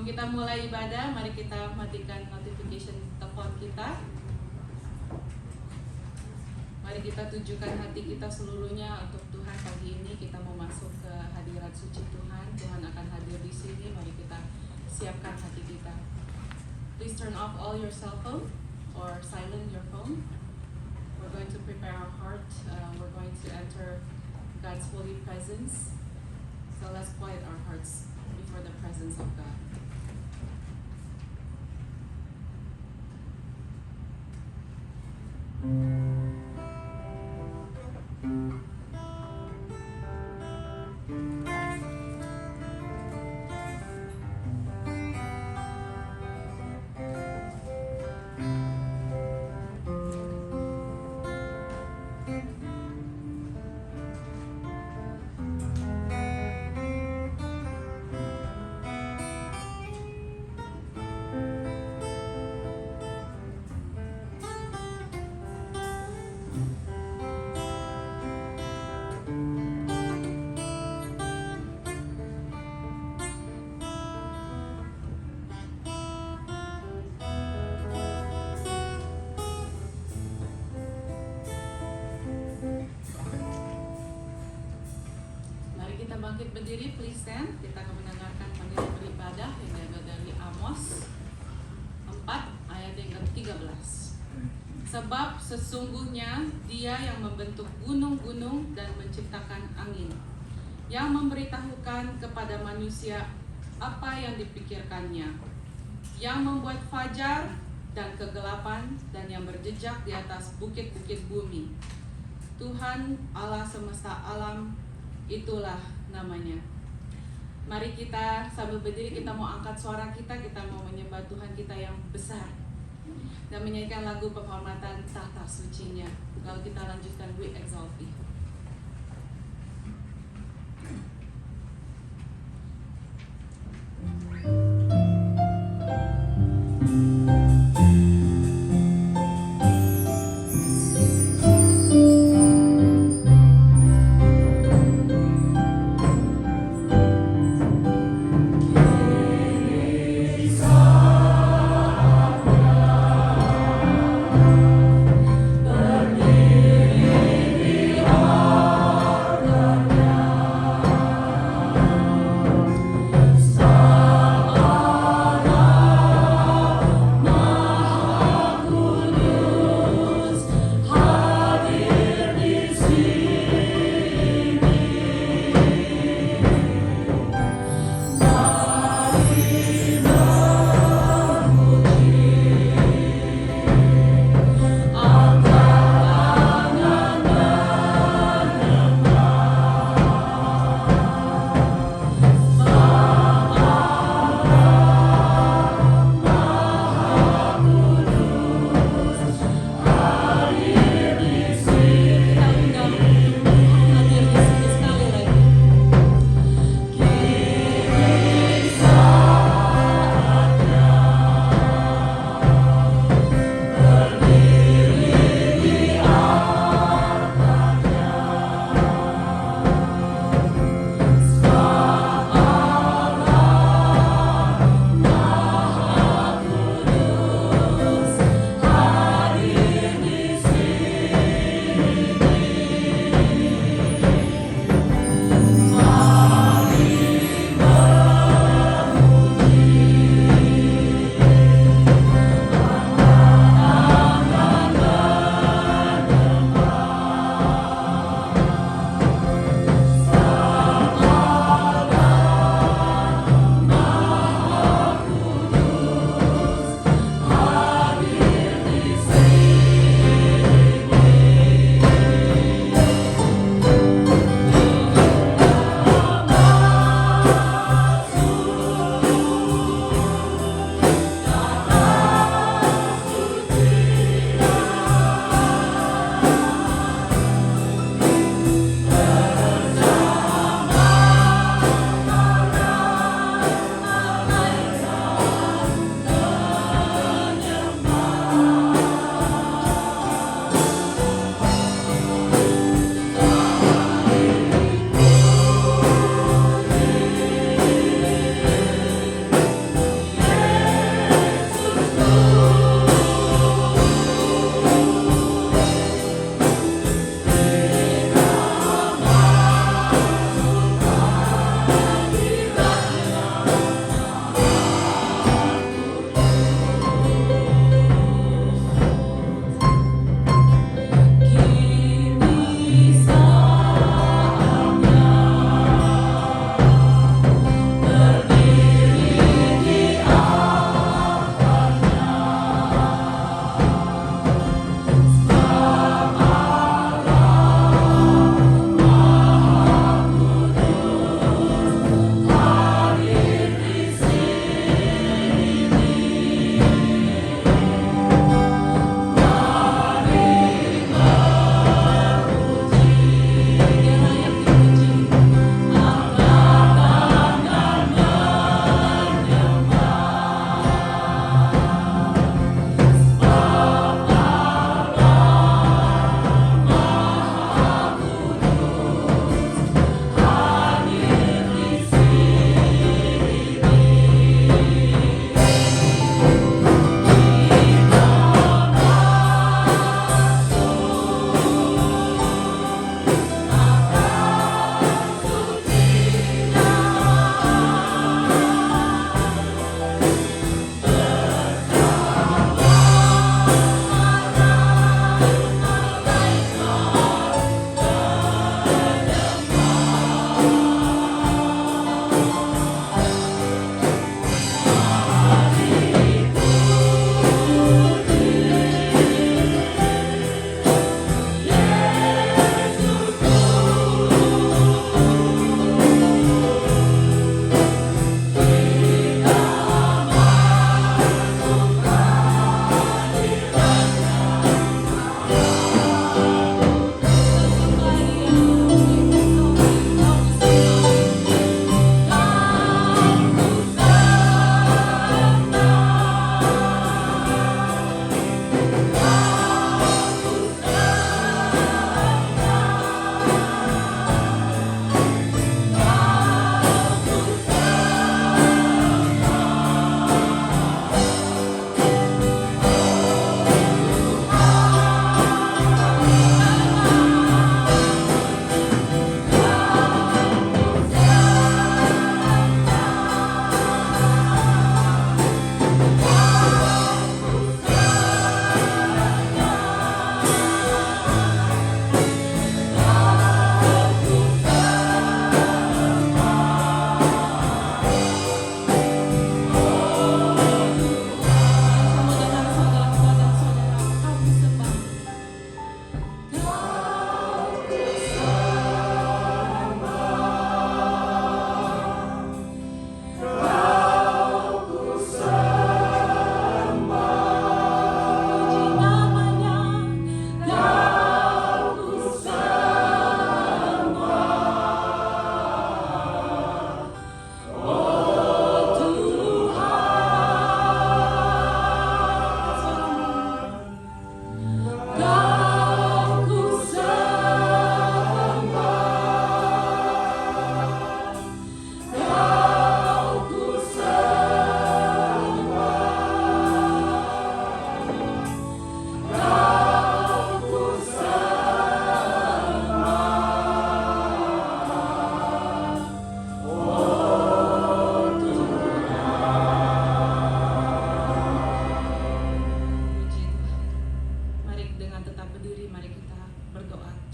kita mulai ibadah, mari kita matikan notification telepon kita. Mari kita tujukan hati kita seluruhnya untuk Tuhan. Pagi ini kita mau masuk ke hadirat suci Tuhan. Tuhan akan hadir di sini. Mari kita siapkan hati kita. Please turn off all your cell phone or silent your phone. We're going to prepare our heart. We're going to enter God's holy presence. So let's quiet our hearts before the presence of God. Bangkit berdiri, please stand. Kita akan mendengarkan panggilan beribadah yang diambil dari Amos 4 ayat yang ke-13. Sebab sesungguhnya Dia yang membentuk gunung-gunung dan menciptakan angin, yang memberitahukan kepada manusia apa yang dipikirkannya, yang membuat fajar dan kegelapan, dan yang berjejak di atas bukit-bukit bumi. Tuhan Allah semesta alam, itulah namanya. Mari kita sambil berdiri, kita mau angkat suara kita mau menyembah Tuhan kita yang besar dan menyanyikan lagu penghormatan tahta sucinya. Lalu kita lanjutkan We Exalt Thee. Berdiri di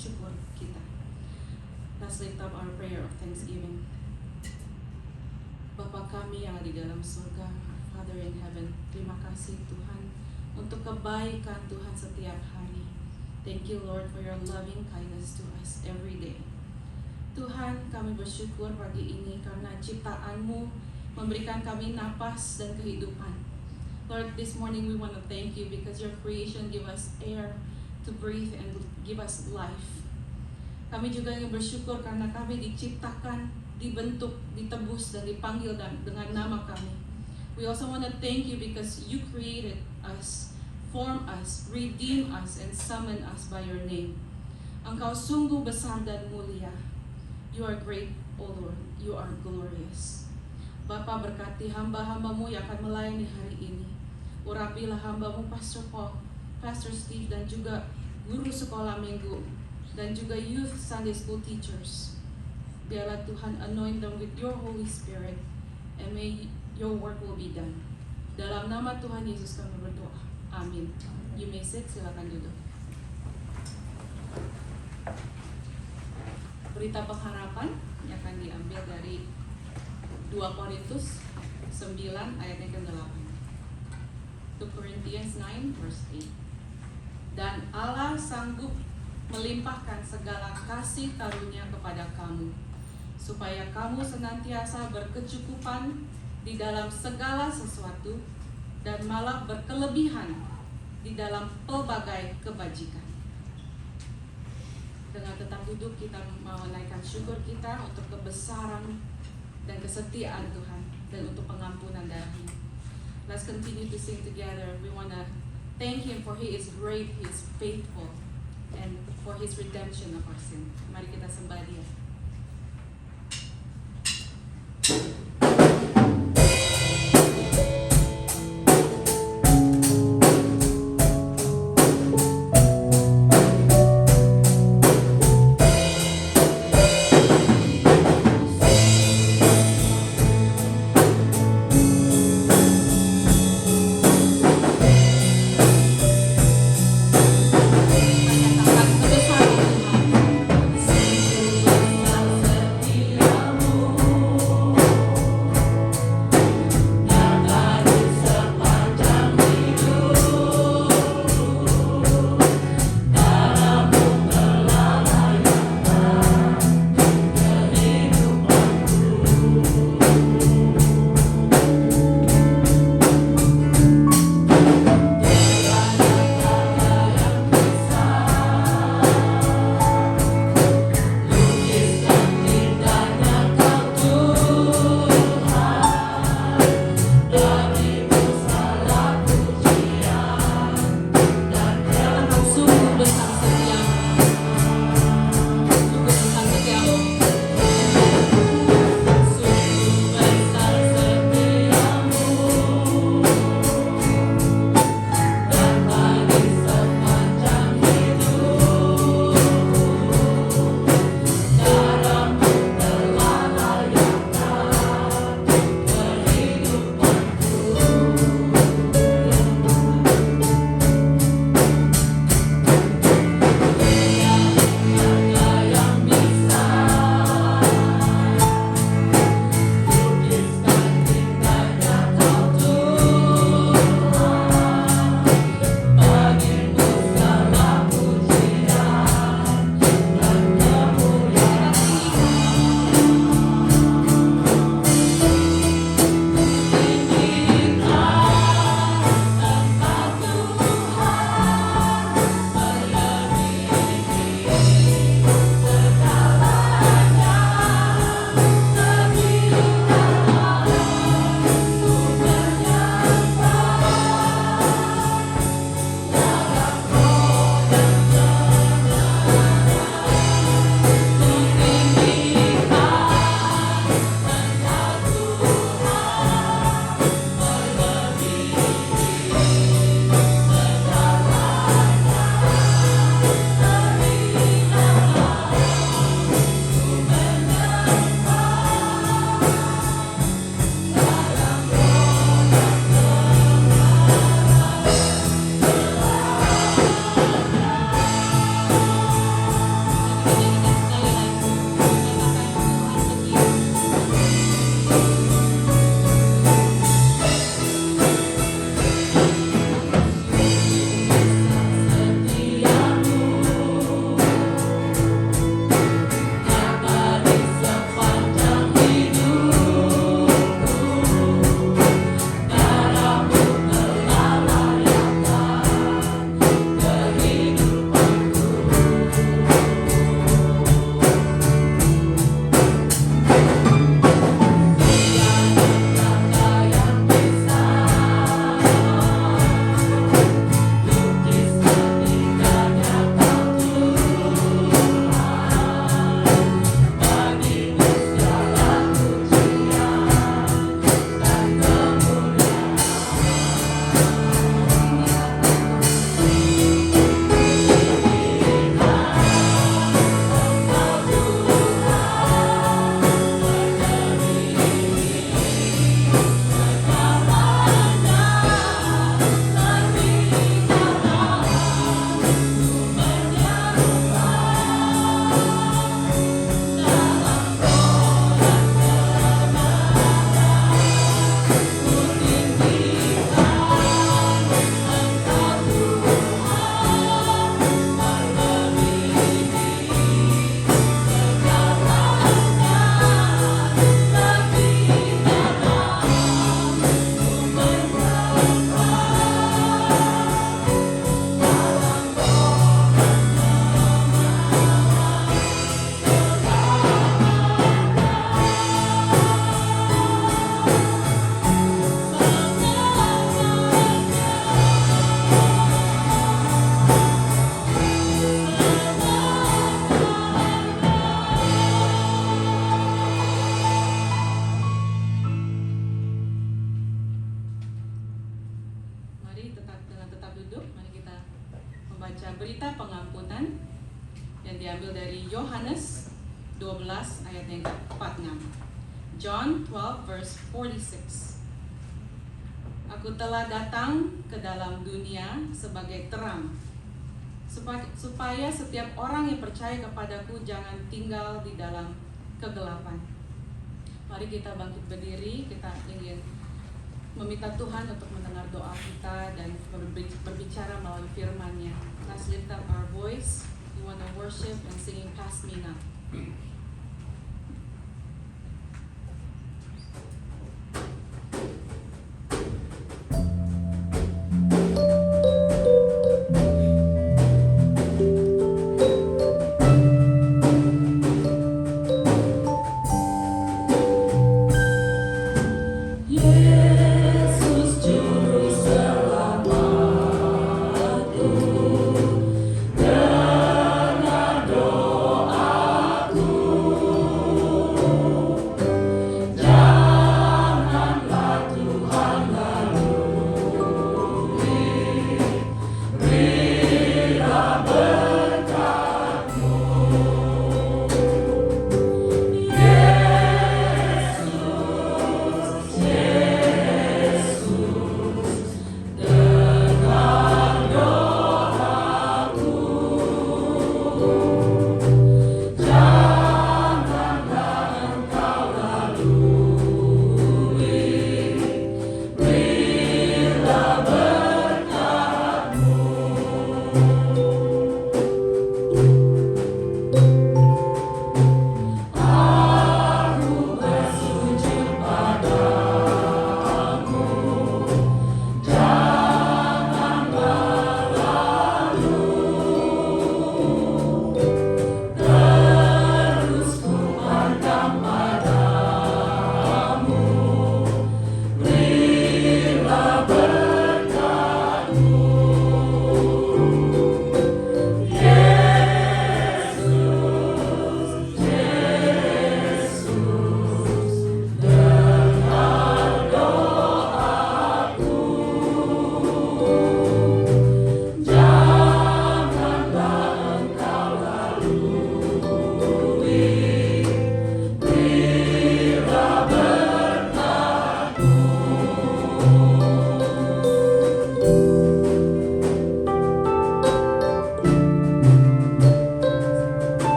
syukur kita. Let's lift up our prayer of thanksgiving. Bapa kami yang ada di dalam surga, our Father in heaven, terima kasih Tuhan untuk kebaikan Tuhan setiap hari. Thank you Lord for your loving kindness to us every day. Tuhan, kami bersyukur pagi ini karena ciptaan-Mu memberikan kami napas dan kehidupan. Lord, this morning we want to thank you because your creation give us air to breathe and give us life. Kami juga ingin bersyukur karena kami diciptakan, dibentuk, ditebus, dan dipanggil dengan nama kami. We also want to thank you because you created us, formed us, redeemed us, and summoned us by your name. Engkau sungguh besar dan mulia. You are great, O Lord. You are glorious. Bapa, berkati hamba-hambamu yang akan melayani hari ini. Urapilah hambamu Pastor Paul, Pastor Steve, dan juga guru sekolah minggu, dan juga youth Sunday school teachers. Biarlah Tuhan anoint them with your Holy Spirit, and may your work will be done. Dalam nama Tuhan Yesus kami berdoa. Amin. You may sit, silakan duduk. Berita pengharapan yang akan diambil dari 2 Korintus 9 ayat yang ke-8. 2 Corinthians 9 verse 8. Dan Allah sanggup melimpahkan segala kasih karunia kepada kamu, supaya kamu senantiasa berkecukupan di dalam segala sesuatu dan malah berkelebihan di dalam pelbagai kebajikan. Dengan tetap duduk kita menaikkan syukur kita untuk kebesaran dan kesetiaan Tuhan dan untuk pengampunan darah-Nya. Let's continue to sing together. We want to thank Him for He is great, He is faithful, and for His redemption of our sin. Mari kita sembah Dia. Kebesaran Tuhan. berita pengampunan yang diambil dari Yohanes 12 ayat yang ke-46. John 12 verse 46. Aku telah datang ke dalam dunia sebagai terang, supaya setiap orang yang percaya kepadaku jangan tinggal di dalam kegelapan. Mari kita bangkit berdiri, kita ingin meminta Tuhan untuk mendengar doa kita dan berbicara melalui firman-Nya. Let's lift up our voice. We want to worship and singing Pass Me Not.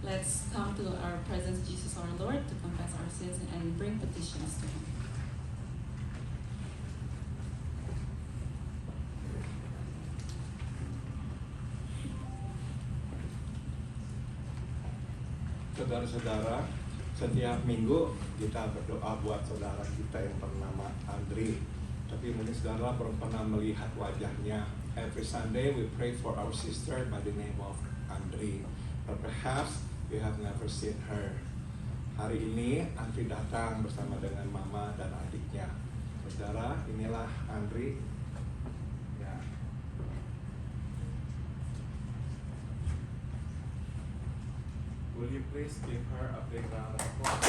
Let's come to our presence, Jesus our Lord, to confess our sins and bring petitions to Him. saudara-saudara, setiap minggu kita berdoa buat saudara kita yang bernama Andri. Tapi mungkin saudara belum pernah melihat wajahnya. Every Sunday we pray for our sister by the name of Andri. But perhaps you have never seen her. Hari ini Andri datang bersama dengan mama dan adiknya. Saudara, inilah Andri. Ya. Will you please give her a big round of applause?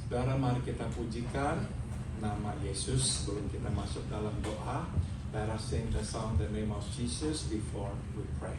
Saudara, mari kita pujikan nama Yesus sebelum kita masuk dalam doa. Let us sing the song the name of Jesus before we pray.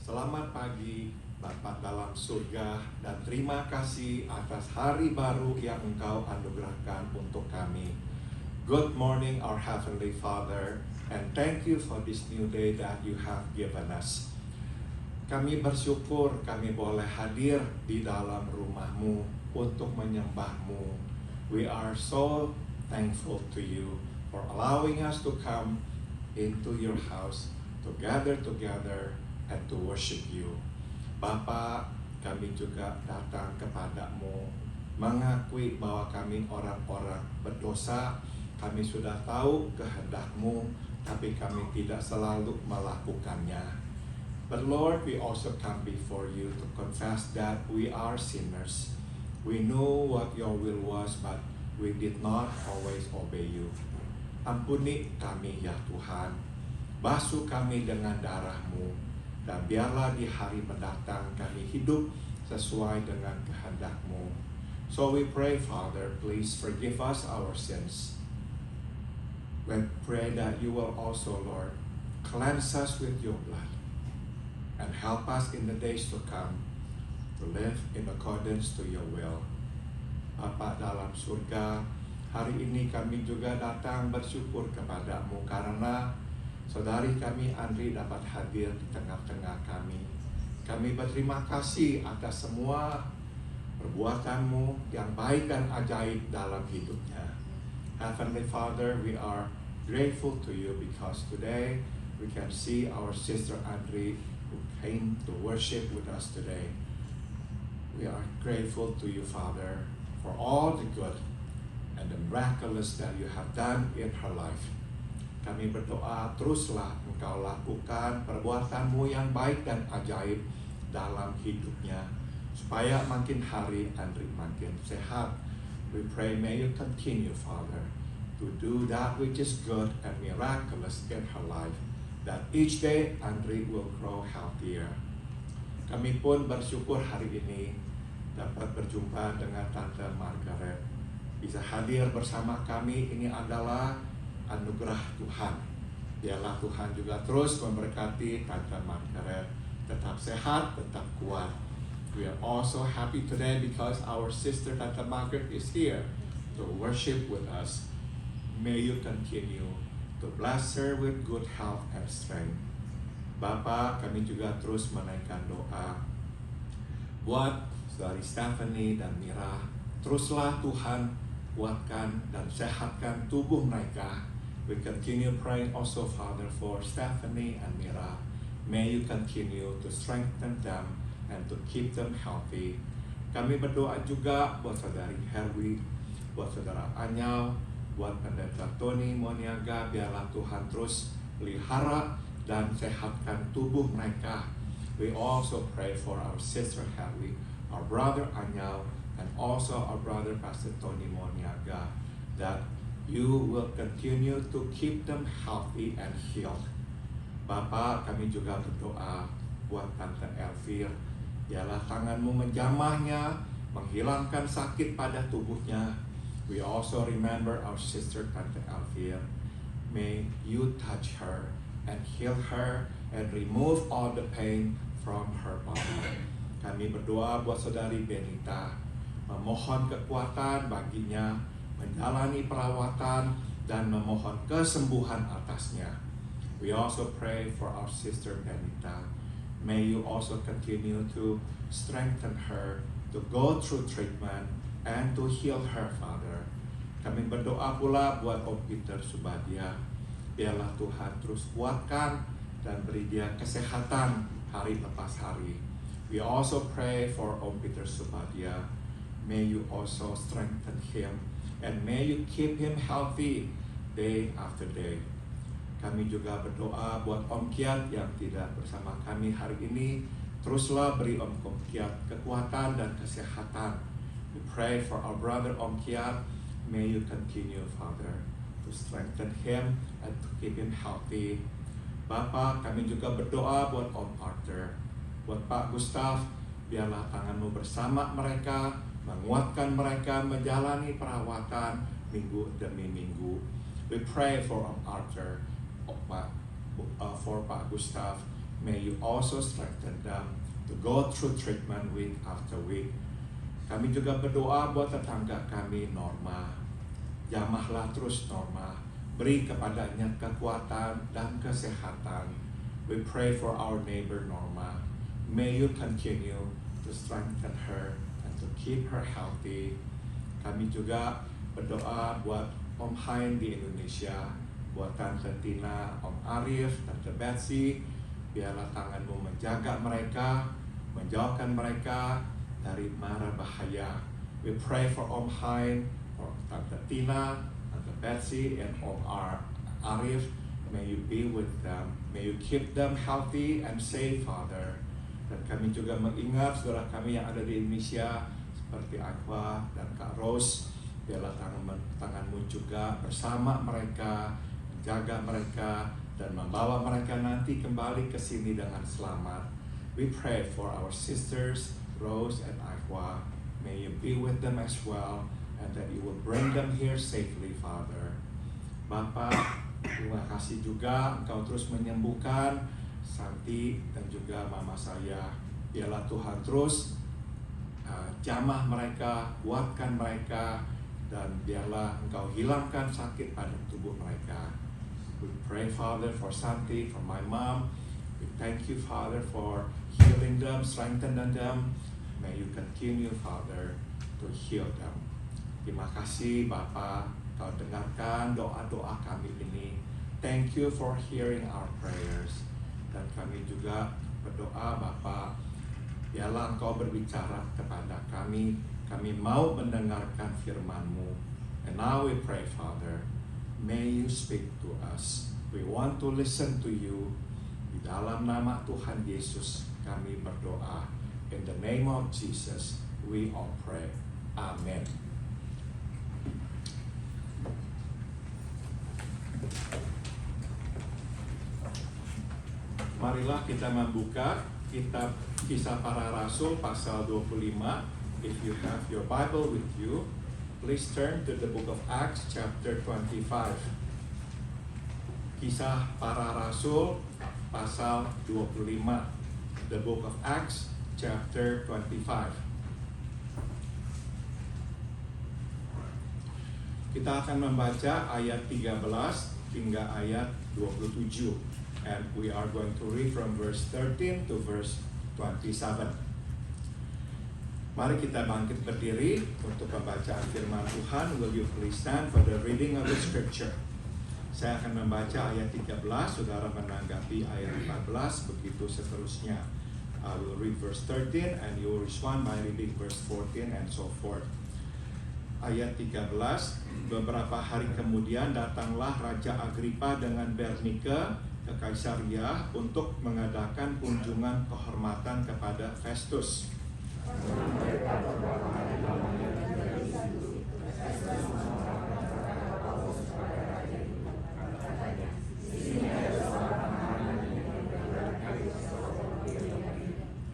Selamat pagi Bapa dalam surga, dan terima kasih atas hari baru yang Engkau anugerahkan untuk kami. Good morning our Heavenly Father, and thank you for this new day that you have given us. Kami bersyukur kami boleh hadir di dalam rumah-Mu untuk menyembah-Mu. We are so thankful to you for allowing us to come into your house, to gather together and to worship you. Bapa, kami juga datang kepadamu mengakui bahwa kami orang-orang berdosa. Kami sudah tahu kehendak-Mu, tapi kami tidak selalu melakukannya. But Lord, we also come before you to confess that we are sinners. We know what your will was, but we did not always obey you. Ampuni kami ya Tuhan, basuh kami dengan darah-Mu, dan biarlah di hari mendatang kami hidup sesuai dengan kehendak-Mu. So we pray, Father, please forgive us our sins. We pray that you will also, Lord, cleanse us with your blood and help us in the days to come to live in accordance to your will. Bapa dalam surga, hari ini kami juga datang bersyukur kepadamu karena saudari kami Andri dapat hadir di tengah-tengah kami. Kami berterima kasih atas semua perbuatan-Mu yang baik dan ajaib dalam hidupnya. Heavenly Father, we are grateful to you because today we can see our sister Andri who came to worship with us today. We are grateful to you, Father, for all the good and the miraculous that you have done in her life. Kami berdoa, teruslah Engkau lakukan perbuatan-Mu yang baik dan ajaib dalam hidupnya, supaya makin hari Andri makin sehat. We pray, may you continue, Father, to do that which is good and miraculous in her life, that each day Andri will grow healthier. Kami pun bersyukur hari ini dapat berjumpa dengan Tante Margaret. Bisa hadir bersama kami, ini adalah anugerah Tuhan. Biarlah Tuhan juga terus memberkati Tante Margaret, tetap sehat, tetap kuat. We are also happy today because our sister Tante Margaret is here to worship with us. May you continue to bless her with good health and strength. Bapak, kami juga terus menaikkan doa buat saudari Stephanie dan Mira. Teruslah Tuhan kuatkan dan sehatkan tubuh mereka. We continue praying also, Father, for Stephanie and Mira. May you continue to strengthen them and to keep them healthy. Kami berdoa juga buat saudari Herwi, buat saudara Anyal, buat pendeta Tony Moniaga. Biarlah Tuhan terus pelihara dan sehatkan tubuh mereka. We also pray for our sister Herwi, our brother Anyal, and also our brother Pastor Tony Moniaga, that you will continue to keep them healthy and healed. Bapak, kami juga berdoa buat Tante Elvir. Biarlah tangan-Mu menjamahnya, menghilangkan sakit pada tubuhnya. We also remember our sister Tante Elvir. May you touch her and heal her and remove all the pain from her body. Kami berdoa buat saudari Benita, memohon kekuatan baginya menjalani perawatan dan memohon kesembuhan atasnya. We also pray for our sister Benita. May you also continue to strengthen her to go through treatment and to heal her, Father. Kami berdoa pula buat Om Peter Subadia. Biarlah Tuhan terus kuatkan dan beri dia kesehatan hari lepas hari. We also pray for Om Peter Subadia. May you also strengthen him and may you keep him healthy day after day. Kami juga berdoa buat Om Kiat yang tidak bersama kami hari ini. Teruslah beri Om Kiat kekuatan dan kesehatan. We pray for our brother Om Kiat. May you continue, Father, to strengthen him and to keep him healthy. Bapak, kami juga berdoa buat Om Arthur, buat Pak Gustaf. Biarlah tangan-Mu bersama mereka, menguatkan mereka menjalani perawatan minggu demi minggu. We pray for Om Arthur, for Pak Gustaf. May you also strengthen them to go through treatment week after week. Kami juga berdoa buat tetangga kami Norma. Jamahlah terus Norma, beri kepadanya kekuatan dan kesehatan. We pray for our neighbor Norma. May you continue to strengthen her and to keep her healthy. Kami juga berdoa buat Om Hain di Indonesia, buat Tante Tina, Om Arif, Tante Betsy. Biarlah tangan-Mu menjaga mereka, menjauhkan mereka dari mara bahaya. We pray for Om Hain, for Tante Tina, Tante Betsy, and Om Arif. May you be with them. May you keep them healthy and safe, Father. Dan kami juga mengingat saudara kami yang ada di Indonesia, seperti Aqua dan Kak Rose. Biarlah tangan-Mu juga bersama mereka, menjaga mereka, dan membawa mereka nanti kembali ke sini dengan selamat. We pray for our sisters, Rose and Aqua. May you be with them as well, and that you will bring them here safely, Father. Bapak, terima kasih juga Engkau terus menyembuhkan Santi dan juga mama saya. Biarlah Tuhan terus jamah mereka, kuatkan mereka, dan biarlah Engkau hilangkan sakit pada tubuh mereka. We pray, Father, for Santi, for my mom. We thank you, Father, for healing them, strengthening them. May you continue, Father, to heal them. Terima kasih, Bapak. Kau dengarkan doa-doa kami ini. Thank you for hearing our prayers. Dan kami juga berdoa Bapa, biarlah Engkau berbicara kepada kami. Kami mau mendengarkan firman-Mu. And now we pray, Father, may you speak to us. We want to listen to you. Di dalam nama Tuhan Yesus kami berdoa. In the name of Jesus, we all pray. Amen. Marilah kita membuka kitab Kisah Para Rasul pasal 25. If you have your Bible with you, please turn to the book of Acts chapter 25. Kisah Para Rasul pasal 25. The book of Acts chapter 25. Kita akan membaca ayat 13 hingga ayat 27. And we are going to read from verse 13 to verse 27. Mari kita bangkit berdiri untuk pembacaan firman Tuhan. Will you please stand for the reading of the scripture? Saya akan membaca ayat 13, saudara menanggapi ayat 14, begitu seterusnya. I will read verse 13 and you will respond by reading verse 14 and so forth. Ayat 13, beberapa hari kemudian datanglah Raja Agripa dengan Bernike ke Kaisaria untuk mengadakan kunjungan kehormatan kepada Festus.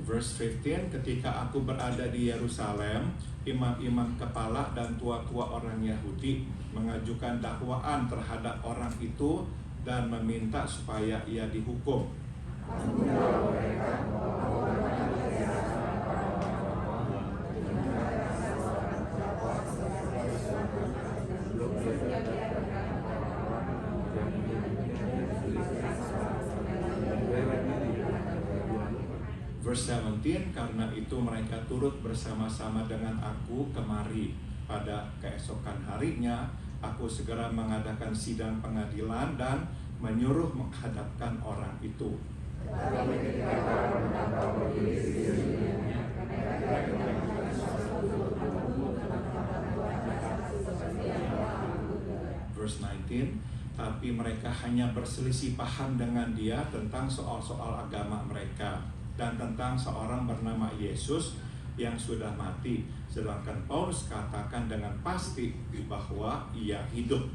Verse 15, ketika aku berada di Yerusalem, imam-imam kepala dan tua-tua orang Yahudi mengajukan dakwaan terhadap orang itu dan meminta supaya ia dihukum. Verse 17, karena itu mereka turut bersama-sama dengan aku kemari. Pada keesokan harinya, aku segera mengadakan sidang pengadilan dan menyuruh menghadapkan orang itu. Verse 19, tapi mereka hanya berselisih paham dengan dia tentang soal-soal agama mereka dan tentang seorang bernama Yesus yang sudah mati, sedangkan Paulus katakan dengan pasti bahwa ia hidup.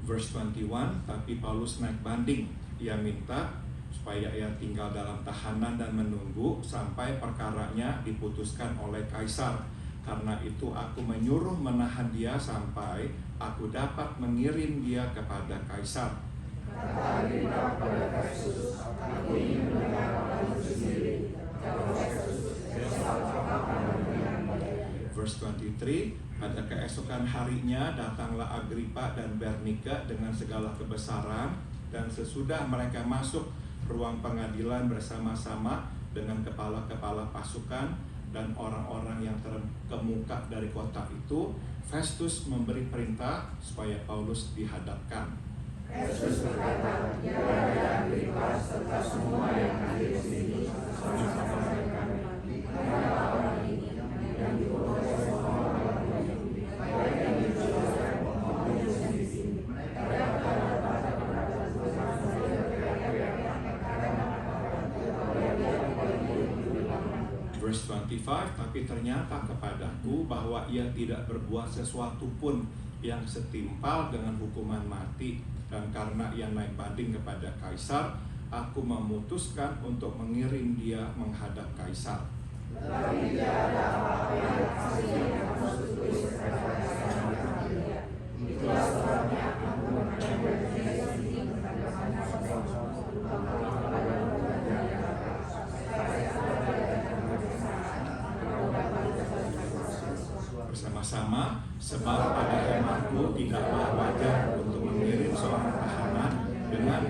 Verse 21, tapi Paulus naik banding. Ia minta supaya ia tinggal dalam tahanan dan menunggu sampai perkaranya diputuskan oleh Kaisar. Karena itu aku menyuruh menahan dia sampai aku dapat mengirim dia kepada Kaisar. Verse 23, pada keesokan harinya datanglah Agripa dan Bernike dengan segala kebesaran, dan sesudah mereka masuk ruang pengadilan bersama-sama dengan kepala-kepala pasukan dan orang-orang yang terkemuka dari kota itu, Festus memberi perintah supaya Paulus dihadapkan. Festus berkata, "Ya Raja Agripa serta semua yang hadir di sini, sama-sama dengan kami, karena orang ini yang diurus oleh orang Yahudi, baik yang di Yerusalem maupun yang di sini. Mereka dapat Verse 25, tapi ternyata kepadaku bahwa ia tidak berbuat sesuatu pun yang setimpal dengan hukuman mati, dan karena ia naik banding kepada Kaisar, aku memutuskan untuk mengirim dia menghadap Kaisar. Tetapi tidak ada apa-apa yang harus tulis kepada Kaisar. Itulah sebabnya aku menghadap Kaisar ini kepada bersama-sama, sebab pada hematku tidaklah wajar untuk mengirim seorang tahanan dengan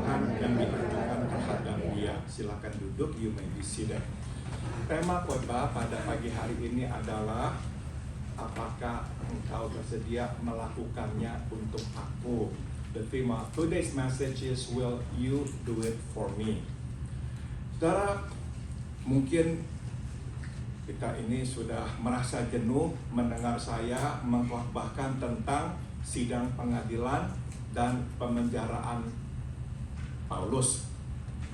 tuduhan yang diajukan terhadap dia. Silakan duduk, you may be seated. Tema khotbah pada pagi hari ini adalah apakah engkau bersedia melakukannya untuk aku? The theme of today's message is, will you do it for me? Saudara, mungkin kita ini sudah merasa jenuh mendengar saya mengkhotbahkan tentang sidang pengadilan dan pemenjaraan Paulus.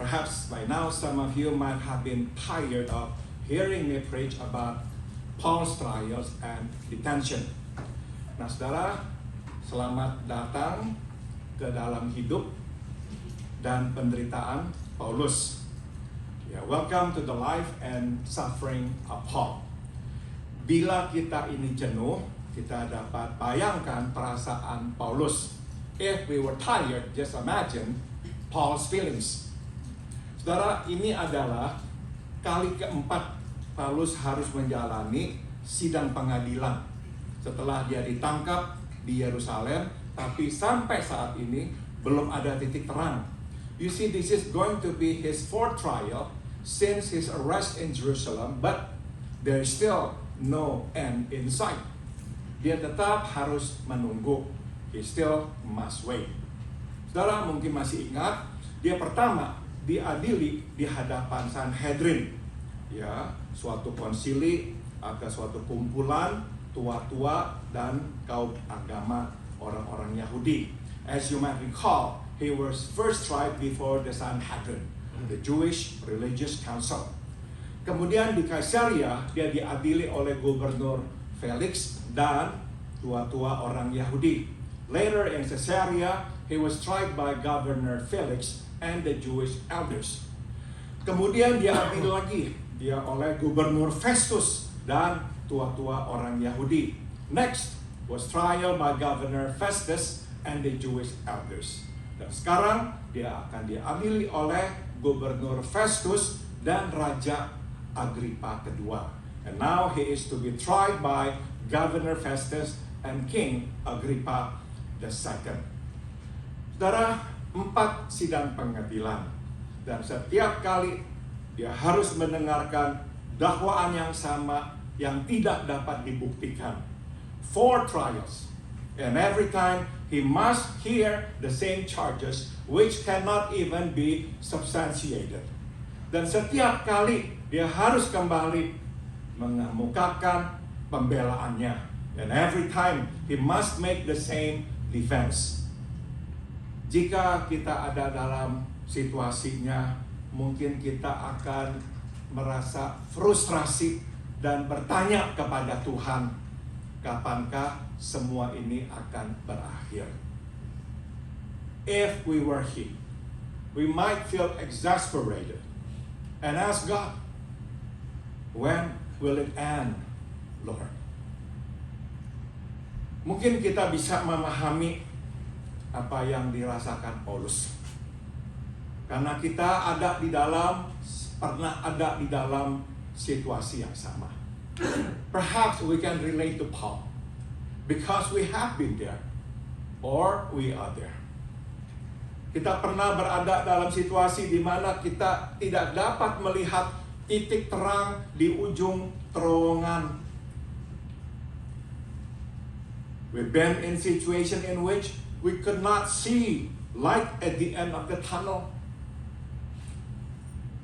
Perhaps by now some of you might have been tired of hearing me preach about Paul's trials and detention. Nah, saudara, selamat datang ke dalam hidup dan penderitaan Paulus. Welcome to the life and suffering of Paul. Bila kita ini jenuh, kita dapat bayangkan perasaan Paulus. If we were tired, just imagine Paul's feelings. Saudara, ini adalah kali keempat Paulus harus menjalani sidang pengadilan setelah dia ditangkap di Yerusalem, tapi sampai saat ini belum ada titik terang. You see, this is going to be his fourth trial since his arrest in Jerusalem, but there is still no end in sight. Dia tetap harus menunggu. He still must wait. Saudara mungkin masih ingat, dia pertama diadili di hadapan Sanhedrin, ya, suatu konsili atau suatu kumpulan tua-tua dan kaum agama orang-orang Yahudi. As you might recall, he was first tried before the Sanhedrin, the Jewish Religious Council. Kemudian di Kaisarea dia diadili oleh Gubernur Felix dan tua-tua orang Yahudi. Later in Caesarea, he was tried by Governor Felix and the Jewish elders. Kemudian dia adil lagi, dia oleh Gubernur Festus dan tua-tua orang Yahudi. Next was trial by Governor Festus and the Jewish elders. Dan sekarang dia akan diadili oleh Gubernur Festus dan Raja Agrippa kedua. And now he is to be tried by Governor Festus and King Agrippa II. Saudara, 4 sidang pengadilan, dan setiap kali dia harus mendengarkan dakwaan yang sama yang tidak dapat dibuktikan. 4 trials, and every time he must hear the same charges which cannot even be substantiated. Dan setiap kali dia harus kembali mengemukakan pembelaannya, and every time he must make the same defense. Jika kita ada dalam situasinya, mungkin kita akan merasa frustrasi dan bertanya kepada Tuhan, kapankah semua ini akan berakhir? If we were he, we might feel exasperated and ask God, when will it end, Lord? Mungkin kita bisa memahami apa yang dirasakan Paulus, karena kita pernah ada di dalam situasi yang sama. Perhaps we can relate to Paul because we have been there or we are there. Kita pernah berada dalam situasi di mana kita tidak dapat melihat titik terang di ujung terowongan. We've been in situation in which we could not see light at the end of the tunnel.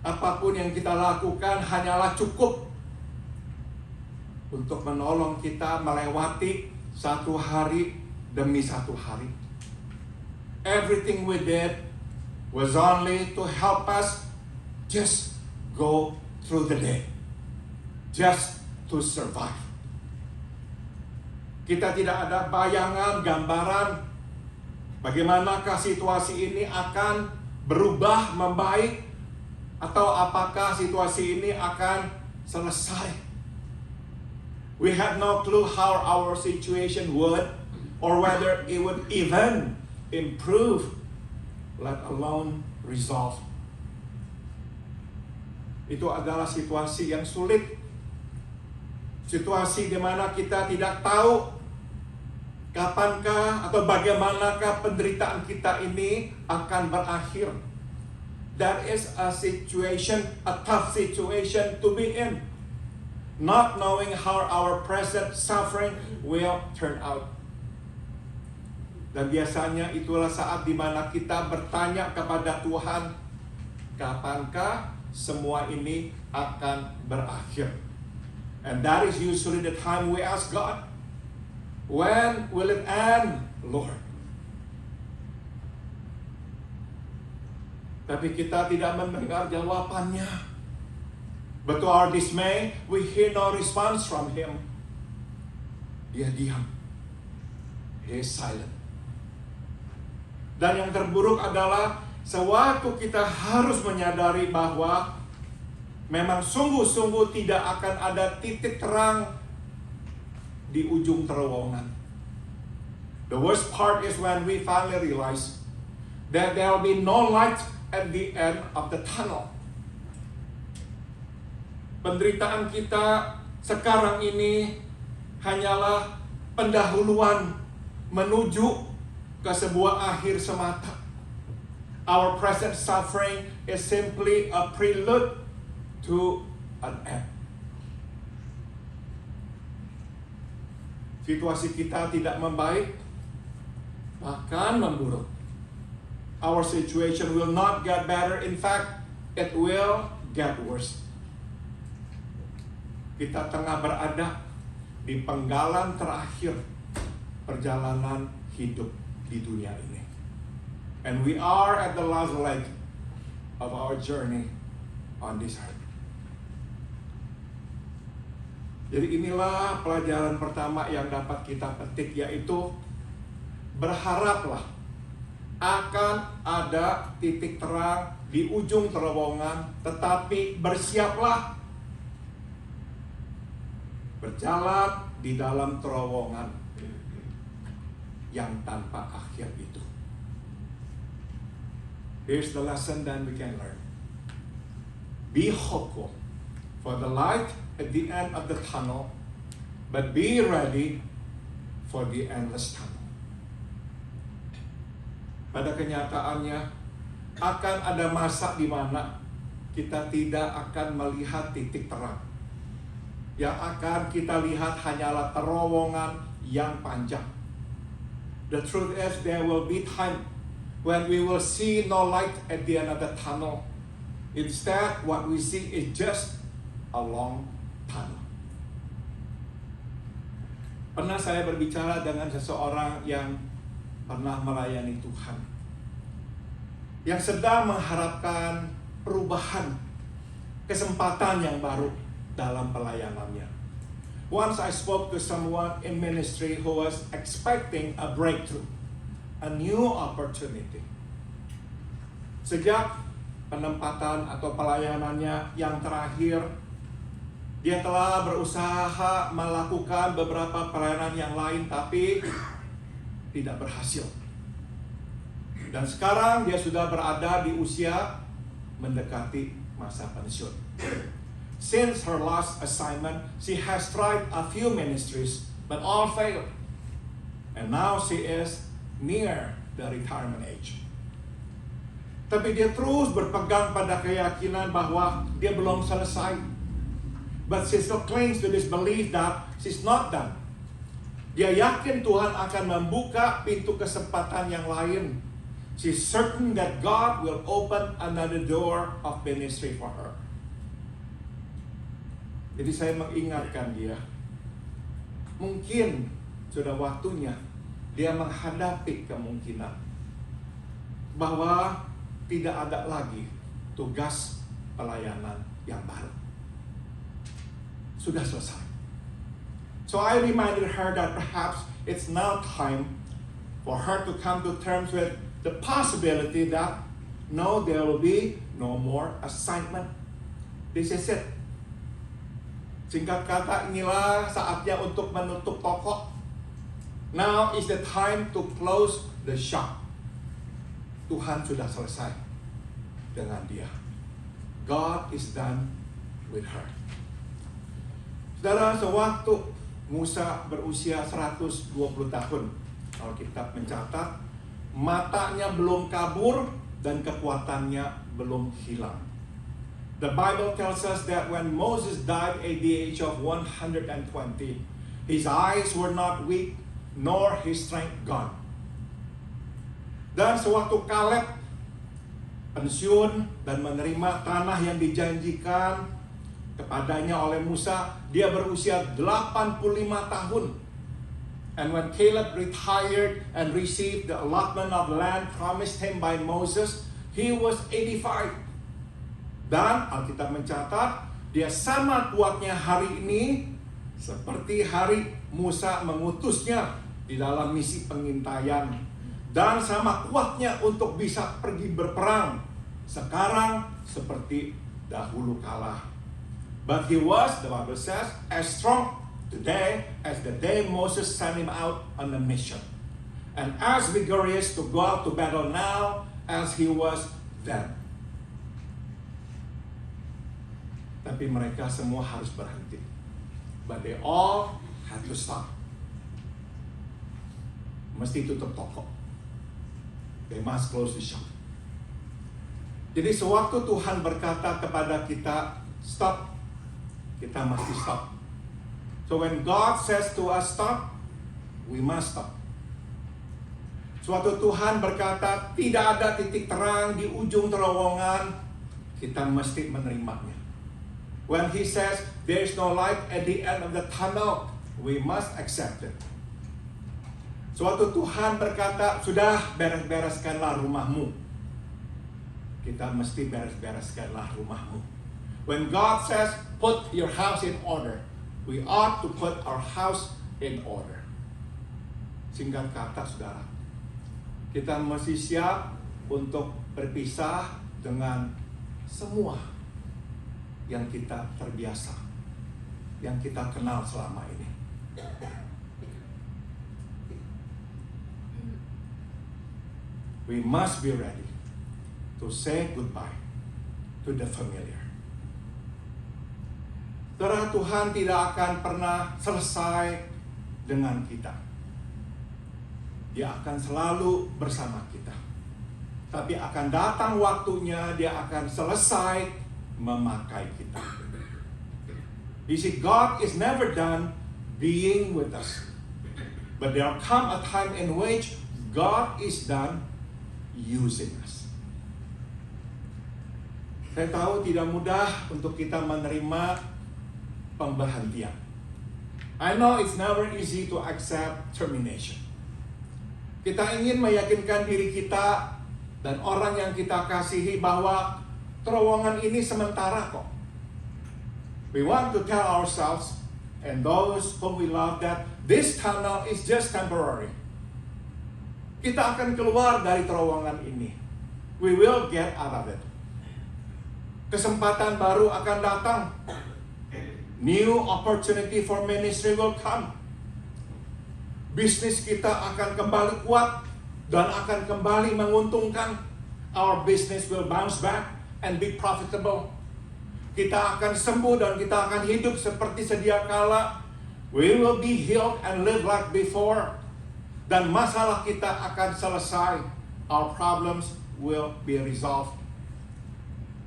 Apapun yang kita lakukan hanyalah cukup untuk menolong kita melewati satu hari demi satu hari. Everything we did was only to help us just go through the day, just to survive. Kita tidak ada bayangan, gambaran bagaimanakah situasi ini akan berubah membaik, atau apakah situasi ini akan selesai. We had no clue how our situation would, or whether it would even improve, let alone resolve. Itu adalah situasi yang sulit. Situasi di mana kita tidak tahu Kapankah atau bagaimanakah penderitaan kita ini akan berakhir? That is a situation, a tough situation to be in. Not knowing how our present suffering will turn out. Dan biasanya itulah saat di mana kita bertanya kepada Tuhan, kapankah semua ini akan berakhir? And that is usually the time we ask God, when will it end, Lord? Tapi kita tidak mendengar jawabannya. But to our dismay, we hear no response from Him. Dia diam. He is silent. Dan yang terburuk adalah sewaktu kita harus menyadari bahwa memang sungguh-sungguh tidak akan ada titik terang di ujung terowongan. The worst part is when we finally realize that there will be no light at the end of the tunnel. Penderitaan kita sekarang ini hanyalah pendahuluan menuju ke sebuah akhir semata. Our present suffering is simply a prelude to an end. Situasi kita tidak membaik, bahkan memburuk. Our situation will not get better. In fact, it will get worse. Kita tengah berada di penggalan terakhir perjalanan hidup di dunia ini. And we are at the last leg of our journey on this earth. Jadi inilah pelajaran pertama yang dapat kita petik, yaitu berharaplah akan ada titik terang di ujung terowongan, tetapi bersiaplah berjalan di dalam terowongan yang tanpa akhir itu. Here's the lesson that we can learn. Be hopeful for the light at the end of the tunnel, but be ready for the endless tunnel. Pada kenyataannya, akan ada masa di mana kita tidak akan melihat titik terang. Yang akan kita lihat hanyalah terowongan yang panjang. The truth is, there will be time when we will see no light at the end of the tunnel. Instead, what we see is just a long tunnel. Pernah saya berbicara dengan seseorang yang pernah melayani Tuhan, yang sedang mengharapkan perubahan, kesempatan yang baru dalam pelayanannya. Once I spoke to someone in ministry who was expecting a breakthrough, a new opportunity. Sejak penempatan atau pelayanannya yang terakhir, dia telah berusaha melakukan beberapa pelayanan yang lain, tapi tidak berhasil. Dan sekarang dia sudah berada di usia mendekati masa pensiun. Since her last assignment, she has tried a few ministries, but all failed. And now she is near the retirement age. Tapi dia terus berpegang pada keyakinan bahwa dia belum selesai. But she still clings to this belief that she's not done. Dia yakin Tuhan akan membuka pintu kesempatan yang lain. She's certain that God will open another door of ministry for her. Jadi saya mengingatkan dia, mungkin sudah waktunya dia menghadapi kemungkinan bahwa tidak ada lagi tugas pelayanan yang baru. Sudah selesai. So I reminded her that perhaps it's now time for her to come to terms with the possibility that no, there will be no more assignment. This is it. Singkat kata, inilah saatnya untuk menutup toko. Now is the time to close the shop. Tuhan sudah selesai dengan dia. God is done with her. Saudara, sewaktu Musa berusia 120 tahun. Alkitab mencatat matanya belum kabur dan kekuatannya belum hilang. The Bible tells us that when Moses died at the age of 120, his eyes were not weak nor his strength gone. Dan sewaktu Kaleb pensiun dan menerima tanah yang dijanjikan kepadanya oleh Musa, dia berusia 85 tahun. And when Caleb retired and received the allotment of land promised him by Moses, he was 85. Dan Alkitab mencatat, dia sama kuatnya hari ini seperti hari Musa mengutusnya di dalam misi pengintaian. Dan sama kuatnya untuk bisa pergi berperang sekarang seperti dahulu kala. But he was, the Bible says, as strong today as the day Moses sent him out on a mission, and as vigorous to go out to battle now as he was then. Tapi mereka semua harus berhenti. But they all had to stop. Mesti tutup toko. They must close the shop. Jadi sewaktu Tuhan berkata kepada kita, stop, kita mesti stop. So when God says to us stop, we must stop. Suatu Tuhan berkata tidak ada titik terang di ujung terowongan, kita mesti menerimanya. When He says there is no light at the end of the tunnel, we must accept it. Suatu Tuhan berkata, sudah beres-bereskanlah rumahmu. Kita mesti beres-bereskanlah rumahmu. When God says put your house in order, we ought to put our house in order. Singkat kata, saudara, kita mesti siap untuk berpisah dengan semua yang kita terbiasa, yang kita kenal selama ini. We must be ready to say goodbye to the familiar. Saudara, Tuhan tidak akan pernah selesai dengan kita. Dia akan selalu bersama kita. Tapi akan datang waktunya Dia akan selesai memakai kita. You see, God is never done being with us. But there come a time in which God is done using us. Saya tahu tidak mudah untuk kita menerima pemberhentian. I know it's never easy to accept termination. Kita ingin meyakinkan diri kita dan orang yang kita kasihi bahwa terowongan ini sementara kok. We want to tell ourselves and those whom we love that this tunnel is just temporary. Kita akan keluar dari terowongan ini. We will get out of it. Kesempatan baru akan datang. New opportunity for ministry will come. Bisnis kita akan kembali kuat dan akan kembali menguntungkan. Our business will bounce back and be profitable. Kita akan sembuh dan kita akan hidup seperti sedia kala. We will be healed and live like before. Dan masalah kita akan selesai. Our problems will be resolved.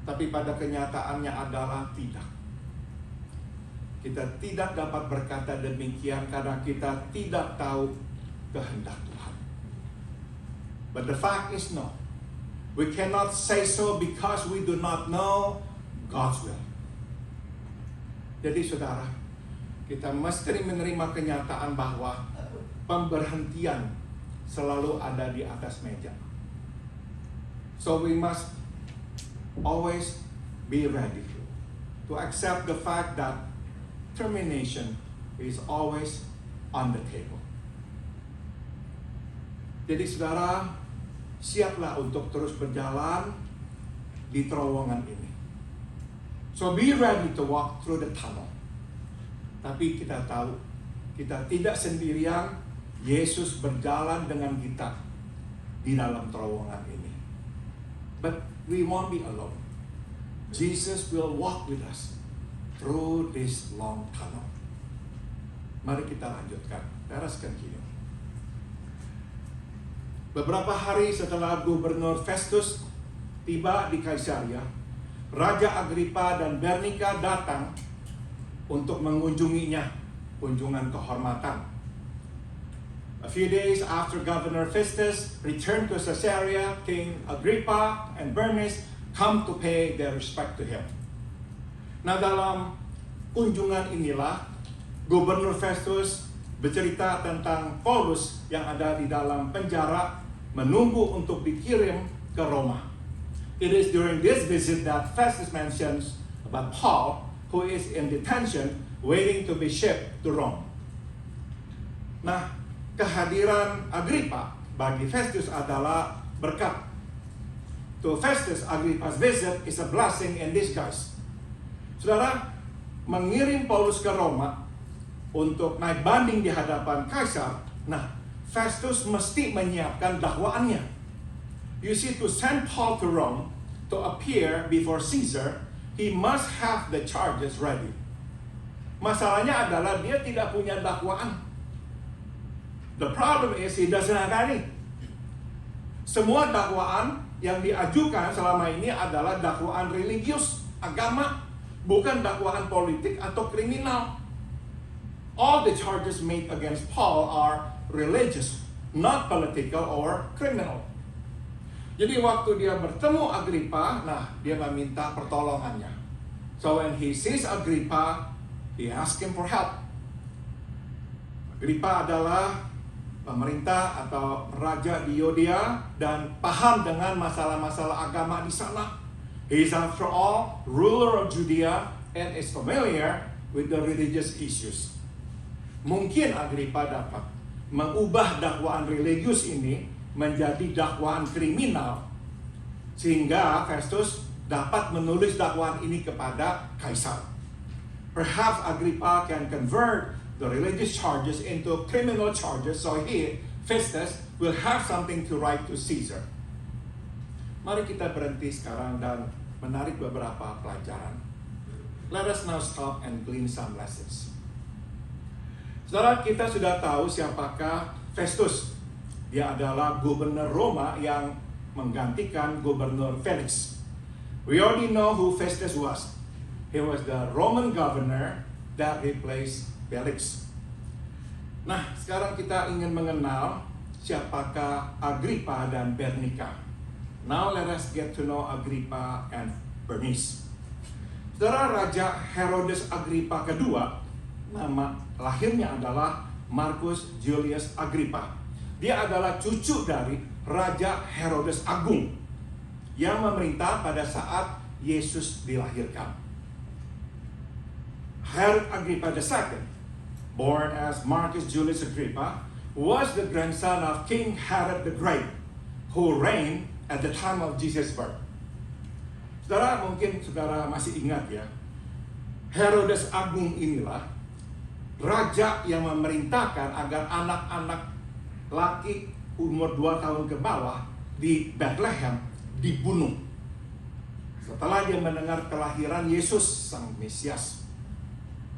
Tapi pada kenyataannya adalah tidak. Kita tidak dapat berkata demikian karena kita tidak tahu kehendak Tuhan. But the fact is no. We cannot say so because we do not know God's will. Jadi saudara, kita mesti menerima kenyataan bahwa pemberhentian selalu ada di atas meja. So we must always be ready to accept the fact that termination is always on the table. Jadi saudara, siaplah untuk terus berjalan di terowongan ini. So be ready to walk through the tunnel. Tapi kita tahu, kita tidak sendirian. Yesus berjalan dengan kita di dalam terowongan ini. But we won't be alone. Jesus will walk with us through this long tunnel. Mari kita lanjutkan. Let us continue. Beberapa hari setelah Gubernur Festus tiba di Kaisaria, Raja Agripa dan Bernika datang untuk mengunjunginya, kunjungan kehormatan. A few days after Governor Festus returned to Caesarea, King Agrippa and Bernice come to pay their respect to him. Nah, dalam kunjungan inilah Gubernur Festus bercerita tentang Paulus yang ada di dalam penjara menunggu untuk dikirim ke Roma. It is during this visit that Festus mentions about Paul, who is in detention waiting to be shipped to Rome. Nah, kehadiran Agrippa bagi Festus adalah berkat. To Festus, Agrippa's visit is a blessing in disguise. Saudara, mengirim Paulus ke Roma untuk naik banding di hadapan Kaisar, nah, Festus mesti menyiapkan dakwaannya. You see, to send Paul to Rome to appear before Caesar, he must have the charges ready. Masalahnya adalah dia tidak punya dakwaan. The problem is he doesn't have any. Semua dakwaan yang diajukan selama ini adalah dakwaan religius, agama, bukan dakwaan politik atau kriminal. All the charges made against Paul are religious, not political or criminal. Jadi waktu dia bertemu Agrippa, nah, dia meminta pertolongannya. So when he sees Agrippa, he asks him for help. Agrippa adalah pemerintah atau raja di Yudea dan paham dengan masalah-masalah agama di sana. He is after all ruler of Judea and is familiar with the religious issues. Mungkin Agrippa dapat mengubah dakwaan religius ini menjadi dakwaan kriminal sehingga Festus dapat menulis dakwaan ini kepada Kaisar. Perhaps Agrippa can convert the religious charges into criminal charges, so he, Festus, will have something to write to Caesar. Mari kita berhenti sekarang dan menarik beberapa pelajaran. Let us now stop and glean some lessons. Saudara, kita sudah tahu siapakah Festus. Dia adalah gubernur Roma yang menggantikan gubernur Felix. We already know who Festus was. He was the Roman governor that replaced Felix. Nah, sekarang kita ingin mengenal siapakah Agrippa dan Bernika. Now let us get to know Agrippa and Bernice. Saudara, Raja Herodes Agrippa kedua, nama lahirnya adalah Marcus Julius Agrippa. Dia adalah cucu dari Raja Herodes Agung yang memerintah pada saat Yesus dilahirkan. Herod Agrippa II, born as Marcus Julius Agrippa, was the grandson of King Herod the Great, who reigned at the time of Jesus' birth. Saudara, mungkin saudara masih ingat ya, Herodes Agung inilah raja yang memerintahkan agar anak-anak laki umur 2 tahun ke bawah di Bethlehem dibunuh setelah dia mendengar kelahiran Yesus sang Mesias.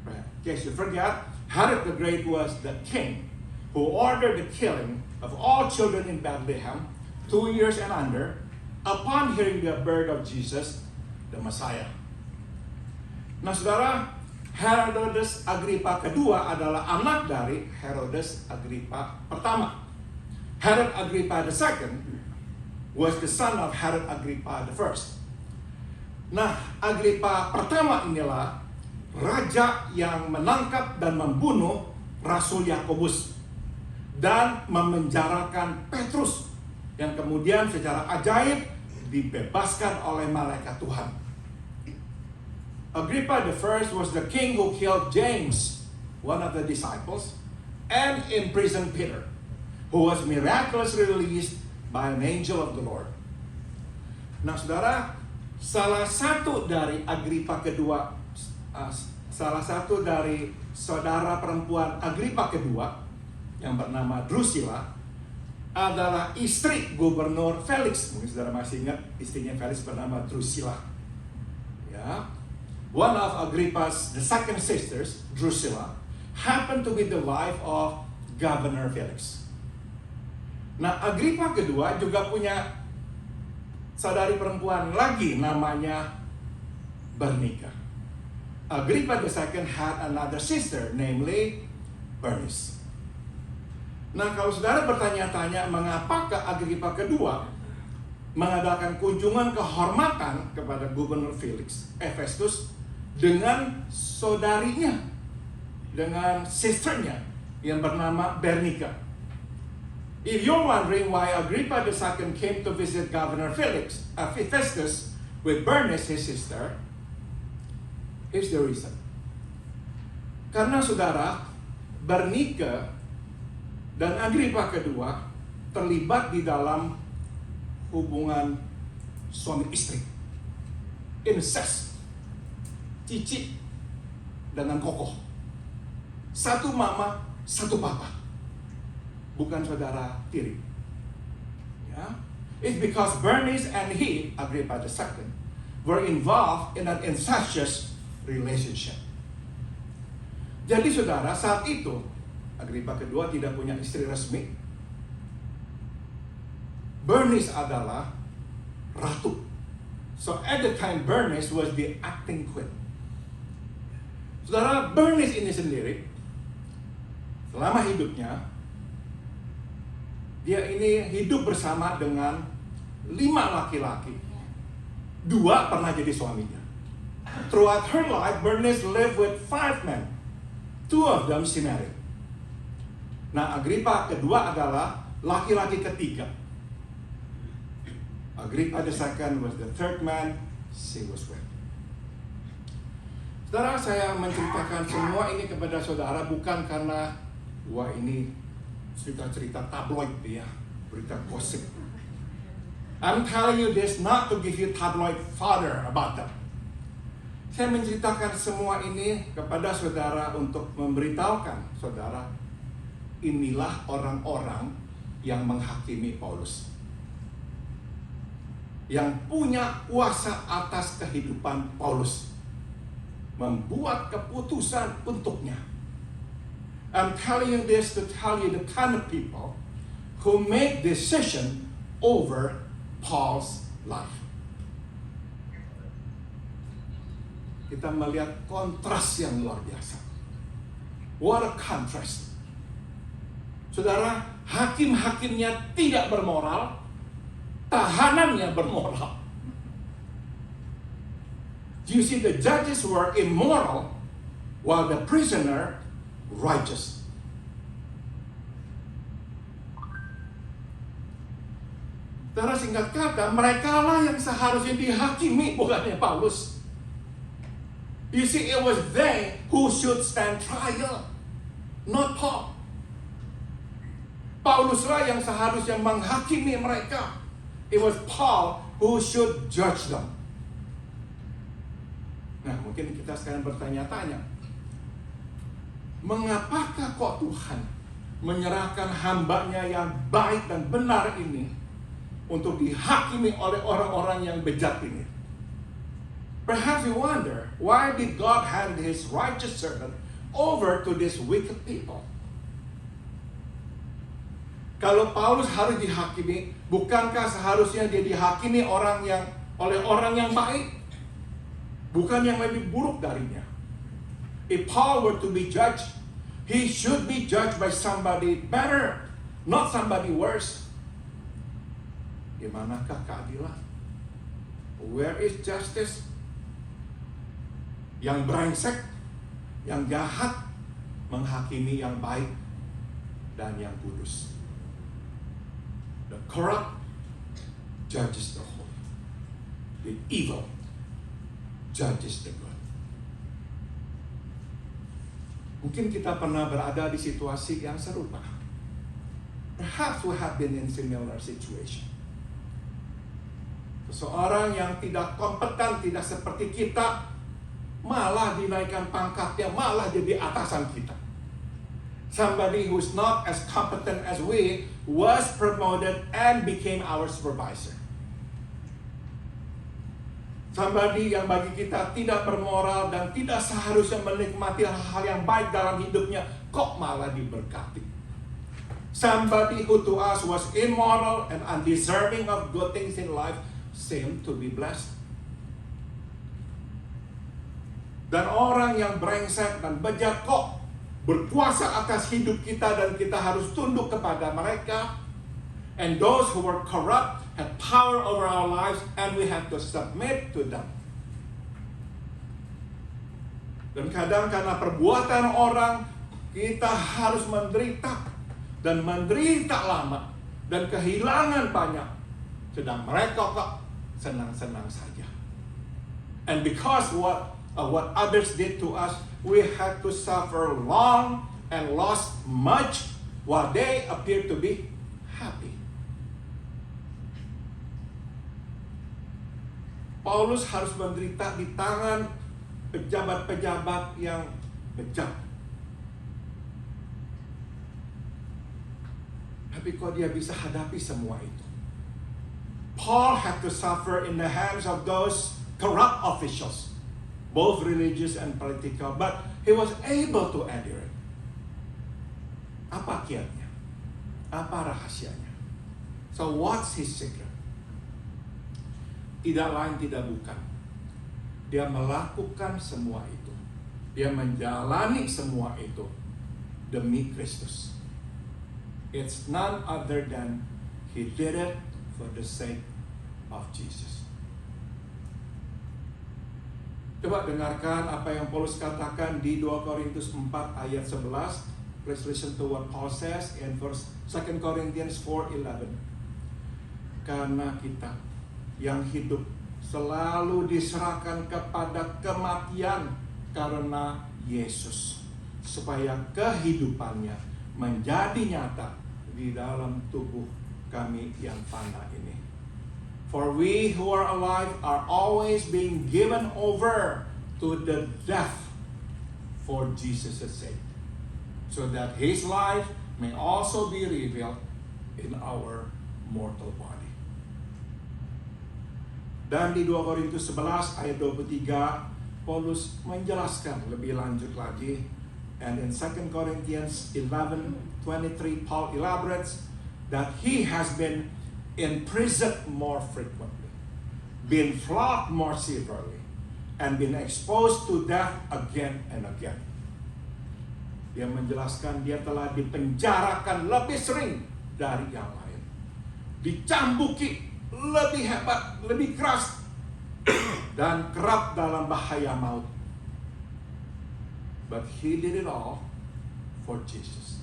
In case you forget, Herod the Great was the king who ordered the killing of all children in Bethlehem 2 years and under upon hearing the birth of Jesus, the Messiah. Nah, saudara, Herodes Agrippa kedua adalah anak dari Herodes Agrippa pertama. Herod Agrippa II was the son of Herod Agrippa I. Nah, Agrippa pertama inilah raja yang menangkap dan membunuh Rasul Yakobus dan memenjarakan Petrus yang kemudian secara ajaib dibebaskan oleh malaikat Tuhan. Agrippa I was the king who killed James, one of the disciples, and imprisoned Peter, who was miraculously released by an angel of the Lord. Nah, saudara, salah satu dari Agrippa kedua, salah satu dari saudara perempuan Agrippa kedua yang bernama Drusilla adalah istri gubernur Felix. Mungkin saudara masih ingat istrinya Felix bernama Drusilla. Ya, one of Agrippa's the second sisters, Drusilla, happened to be the wife of Governor Felix. Nah, Agrippa kedua juga punya saudari perempuan lagi namanya Bernice. Agrippa II had another sister, namely Bernice. Nah, kalau saudara bertanya-tanya mengapakah Agrippa kedua mengadakan kunjungan kehormatan kepada Gubernur Festus dengan saudarinya, dengan sisternya yang bernama Bernice. If you're wondering why Agrippa II came to visit Governor Festus with Bernice, his sister, here's the reason. Karena saudara, Bernice dan Agrippa kedua terlibat di dalam hubungan suami istri, incest, cicit dengan kokoh, satu mama, satu papa, bukan saudara tiri. Ya, it's because Bernice and he, Agrippa II, were involved in an incestuous relationship. Jadi saudara, saat itu Agrippa kedua tidak punya istri resmi. Bernice adalah ratu. So at the time Bernice was the acting queen. Saudara, Bernice ini sendiri selama hidupnya dia ini hidup bersama dengan 5 laki-laki. 2 pernah jadi suaminya. Throughout her life, Bernice lived with 5 men. 2 of them she married. Nah, Agrippa kedua adalah laki-laki ketiga. Agrippa II was the 3rd man she was with. Saudara, saya menceritakan semua ini kepada saudara bukan karena wah ini cerita-cerita tabloid ya, berita gosip. I'm telling you this not to give you tabloid fodder about them. Saya menceritakan semua ini kepada saudara untuk memberitahukan saudara, inilah orang-orang yang menghakimi Paulus, yang punya kuasa atas kehidupan Paulus, membuat keputusan untuknya. I'm telling you this to tell you the kind of people who make decision over Paul's life. Kita melihat kontras yang luar biasa. What a contrast. Saudara, hakim-hakimnya tidak bermoral, tahanannya bermoral. You see, the judges were immoral while the prisoner righteous. Saudara, singkat kata, mereka lah yang seharusnya dihakimi, bukannya Paulus. You see, it was they who should stand trial, not Paul. Pauluslah yang seharusnya menghakimi mereka. It was Paul who should judge them. Nah, mungkin kita sekarang bertanya-tanya, mengapakah kok Tuhan menyerahkan hambanya yang baik dan benar ini untuk dihakimi oleh orang-orang yang bejat ini? Perhaps you wonder, why did God hand his righteous servant over to these wicked people? Kalau Paulus harus dihakimi, bukankah seharusnya dia dihakimi oleh orang yang baik? Bukan yang lebih buruk darinya. If Paul were to be judged, he should be judged by somebody better, not somebody worse. Di manakah keadilan? Where is justice? Yang brengsek, yang jahat menghakimi yang baik dan yang kudus. The corrupt judges the holy. The evil judges the good. Mungkin kita pernah berada di situasi yang serupa. Perhaps we have been in similar situation. Seseorang yang tidak kompeten, tidak seperti kita, malah dinaikkan pangkatnya, malah jadi atasan kita. Somebody who's not as competent as we was promoted and became our supervisor. Somebody yang bagi kita tidak bermoral dan tidak seharusnya menikmati hal-hal yang baik dalam hidupnya, kok malah diberkati. Somebody who to us was immoral and undeserving of good things in life seemed to be blessed. Dan orang yang brengsek dan bejat kok berkuasa atas hidup kita dan kita harus tunduk kepada mereka. And those who were corrupt had power over our lives and we have to submit to them. Dan kadang karena perbuatan orang kita harus menderita dan menderita lama dan kehilangan banyak, sedang mereka kok senang-senang saja. And because what others did to us, we had to suffer long and lost much while they appear to be happy. Paulus harus menderita di tangan pejabat-pejabat yang bejat. Tapi kok dia bisa hadapi semua itu? Paul had to suffer in the hands of those corrupt officials, both religious and political, but he was able to endure it. Apa kiatnya? Apa rahasianya? So what's his secret? Tidak lain tidak bukan. Dia melakukan semua itu. Dia menjalani semua itu demi Kristus. It's none other than he did it for the sake of Jesus. Coba dengarkan apa yang Paulus katakan di 2 Korintus 4 ayat 11. Please listen to what Paul says in 2 Corinthians 4:11. Karena kita yang hidup selalu diserahkan kepada kematian karena Yesus, supaya kehidupannya menjadi nyata di dalam tubuh kami yang fana ini. For we who are alive are always being given over to the death for Jesus' sake, so that His life may also be revealed in our mortal body. Dan di 2 Korintus 11 ayat 23, Paulus menjelaskan lebih lanjut lagi. And in 2 Corinthians 11:23, Paul elaborates that he has been imprisoned more frequently, been flogged more severely, and been exposed to death again and again. Dia menjelaskan dia telah dipenjarakan lebih sering dari yang lain, dicambuki lebih hebat, lebih keras, dan kerap dalam bahaya maut. But he did it all for Jesus.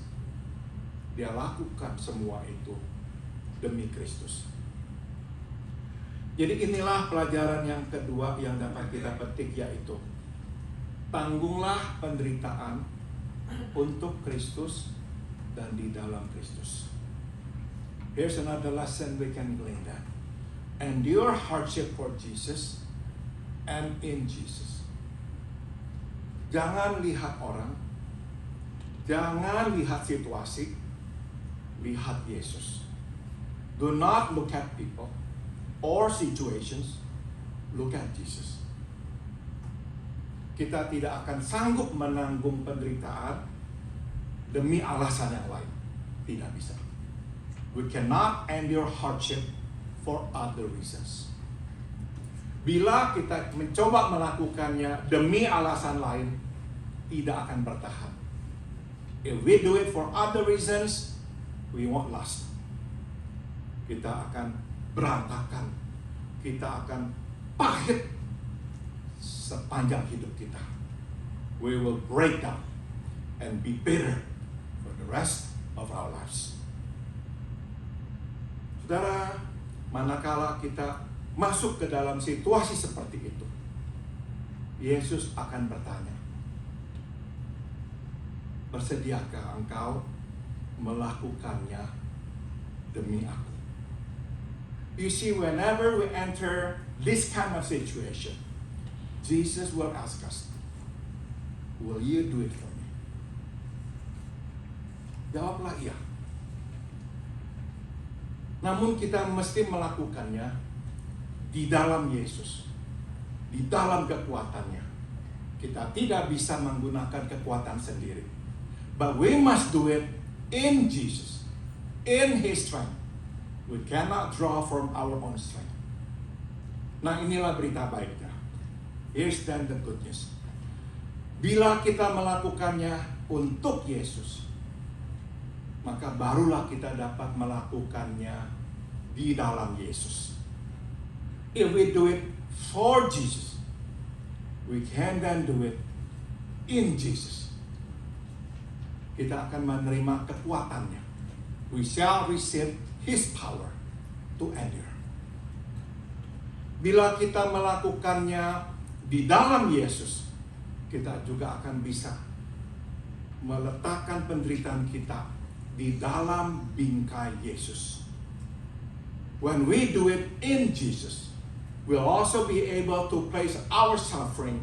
Dia lakukan semua itu demi Kristus. Jadi inilah pelajaran yang kedua yang dapat kita petik, yaitu tanggunglah penderitaan untuk Kristus dan di dalam Kristus. Here's another lesson we can glean that. Endure hardship for Jesus and in Jesus. Jangan lihat orang, jangan lihat situasi, lihat Yesus. Do not look at people or situations, look at Jesus. Kita tidak akan sanggup menanggung penderitaan demi alasan yang lain. Tidak bisa. We cannot endure hardship for other reasons. Bila kita mencoba melakukannya demi alasan lain, tidak akan bertahan. If we do it for other reasons, we won't last. Kita akan berantakan. Kita akan pahit sepanjang hidup kita. We will break down and be bitter for the rest of our lives. Saudara, manakala kita masuk ke dalam situasi seperti itu, Yesus akan bertanya, bersediakah engkau melakukannya demi aku? You see, whenever we enter this kind of situation, Jesus will ask us, will you do it for me? Jawablah iya. Namun kita mesti melakukannya di dalam Yesus. di dalam kekuatannya. Kita tidak bisa menggunakan kekuatan sendiri. But we must do it in Jesus, in His strength. We cannot draw from our own strength. Nah, inilah berita baiknya. Here's then the good news. Bila kita melakukannya untuk Yesus, maka barulah kita dapat melakukannya di dalam Yesus. If we do it for Jesus, we can then do it in Jesus. Kita akan menerima kekuatannya. We shall receive His power to endure. Bila kita melakukannya di dalam Yesus, kita juga akan bisa meletakkan penderitaan kita di dalam bingkai Yesus. When we do it in Jesus, we'll also be able to place our suffering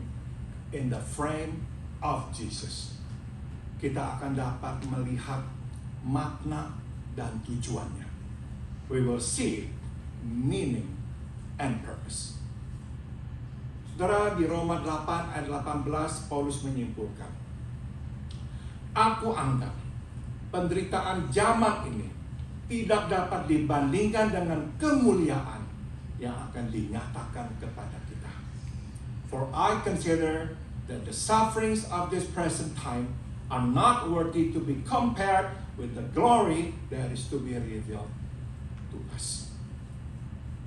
in the frame of Jesus. Kita akan dapat melihat makna dan tujuannya. We will see meaning and purpose. Saudara, di Roma 8 ayat 18 Paulus menyimpulkan, aku anggap penderitaan zaman ini tidak dapat dibandingkan dengan kemuliaan yang akan dinyatakan kepada kita. For I consider that the sufferings of this present time are not worthy to be compared with the glory that is to be revealed to us.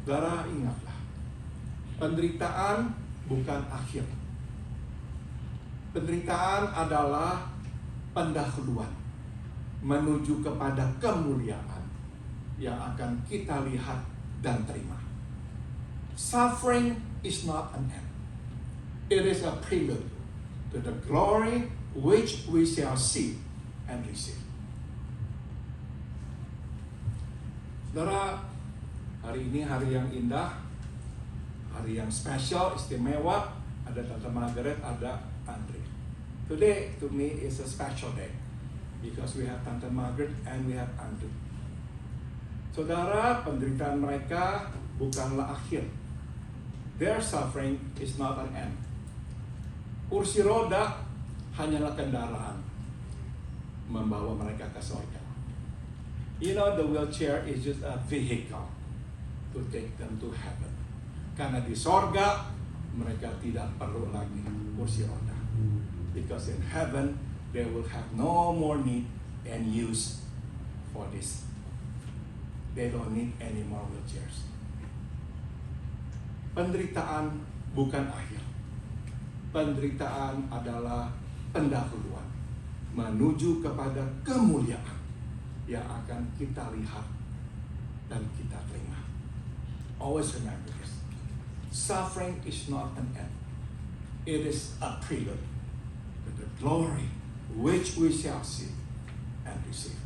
Saudara, ingatlah, penderitaan bukan akhir. Penderitaan adalah pendahuluan menuju kepada kemuliaan yang akan kita lihat dan terima. Suffering is not an end. It is a prelude to the glory which we shall see and receive. Saudara, hari ini hari yang indah, hari yang spesial, istimewa. Ada Tante Margaret, ada Andre. Today to me is a special day because we have Tante Margaret and we have Andre. Saudara, penderitaan mereka bukanlah akhir. Their suffering is not an end. Kursi roda hanyalah kendaraan membawa mereka ke surga. You know, the wheelchair is just a vehicle to take them to heaven. Karena di sorga mereka tidak perlu lagi kursi roda. Because in heaven they will have no more need and use for this. They don't need any more wheelchairs. Penderitaan bukan akhir. Penderitaan adalah pendahuluan menuju kepada kemuliaan yang akan kita lihat dan kita terima. Always remember this. Suffering is not an end. It is a prelude to the glory which we shall see and receive.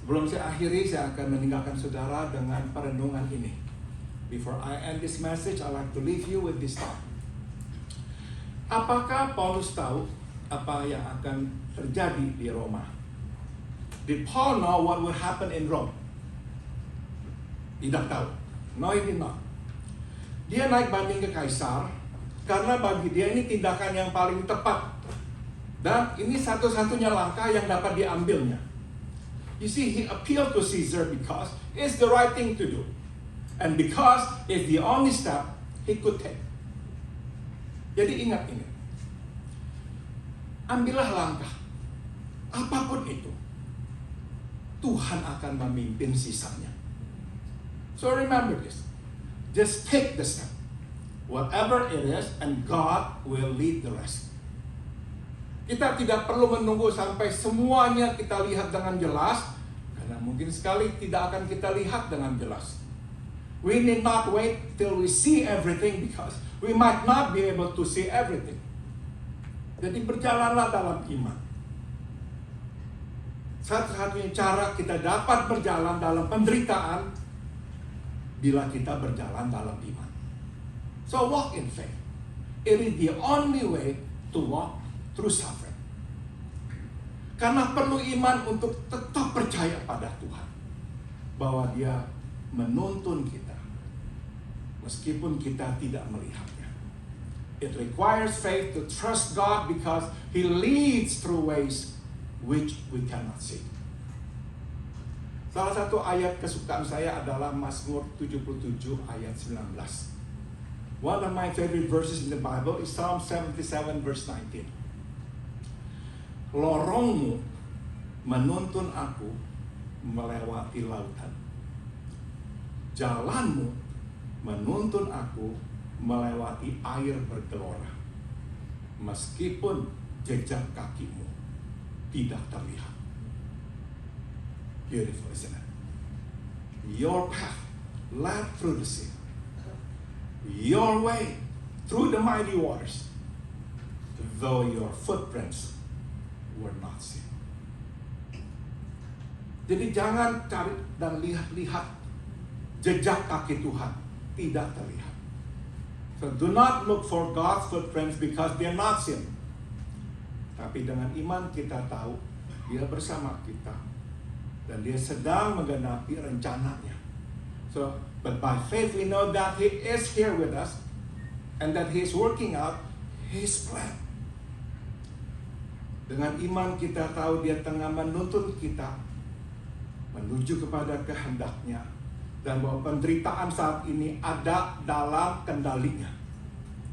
Sebelum saya akhiri, saya akan meninggalkan saudara dengan perenungan ini. Before I end this message, I'd like to leave you with this thought. Apakah Paulus tahu apa yang akan terjadi di Roma? Did Paul know what would happen in Rome? Tidak tahu. No, he did not. Dia naik banding ke Kaisar karena bagi dia ini tindakan yang paling tepat. Dan ini satu-satunya langkah yang dapat diambilnya. You see, he appealed to Caesar because it's the right thing to do. And because it's the only step he could take. Jadi ingat ini. Ambillah langkah. Apapun itu. Tuhan akan memimpin sisanya. So remember this. Just take the step. Whatever it is, and God will lead the rest. Kita tidak perlu menunggu sampai semuanya kita lihat dengan jelas, karena mungkin sekali tidak akan kita lihat dengan jelas. We need not wait till we see everything because we might not be able to see everything. Jadi berjalanlah dalam iman. Satu-satunya cara kita dapat berjalan dalam penderitaan bila kita berjalan dalam iman. So walk in faith. It is the only way to walk through suffering. Karena perlu iman untuk tetap percaya pada Tuhan. Bahwa Dia menuntun kita. Meskipun kita tidak melihatnya. It requires faith to trust God because He leads through ways which we cannot see. Salah satu ayat kesukaan saya adalah Mazmur 77 ayat 19. One of my favorite verses in the Bible is Psalm 77 verse 19. Lorongmu menuntun aku melewati lautan. Jalanmu menuntun aku melewati air bergelora. Meskipun jejak kakimu tidak terlihat. Beautiful, isn't it? Your path led through the sea. Your way through the mighty waters, though your footprints were not seen. Jadi jangan cari dan lihat jejak kaki Tuhan tidak terlihat. So do not look for God's footprints because they're not seen. Tapi dengan iman kita tahu Dia bersama kita dan Dia sedang menggenapi rencananya. So, but by faith we know that He is here with us and that He is working out His plan. Dengan iman kita tahu Dia tengah menuntun kita menuju kepada kehendak-Nya dan bahwa penderitaan saat ini ada dalam kendalinya.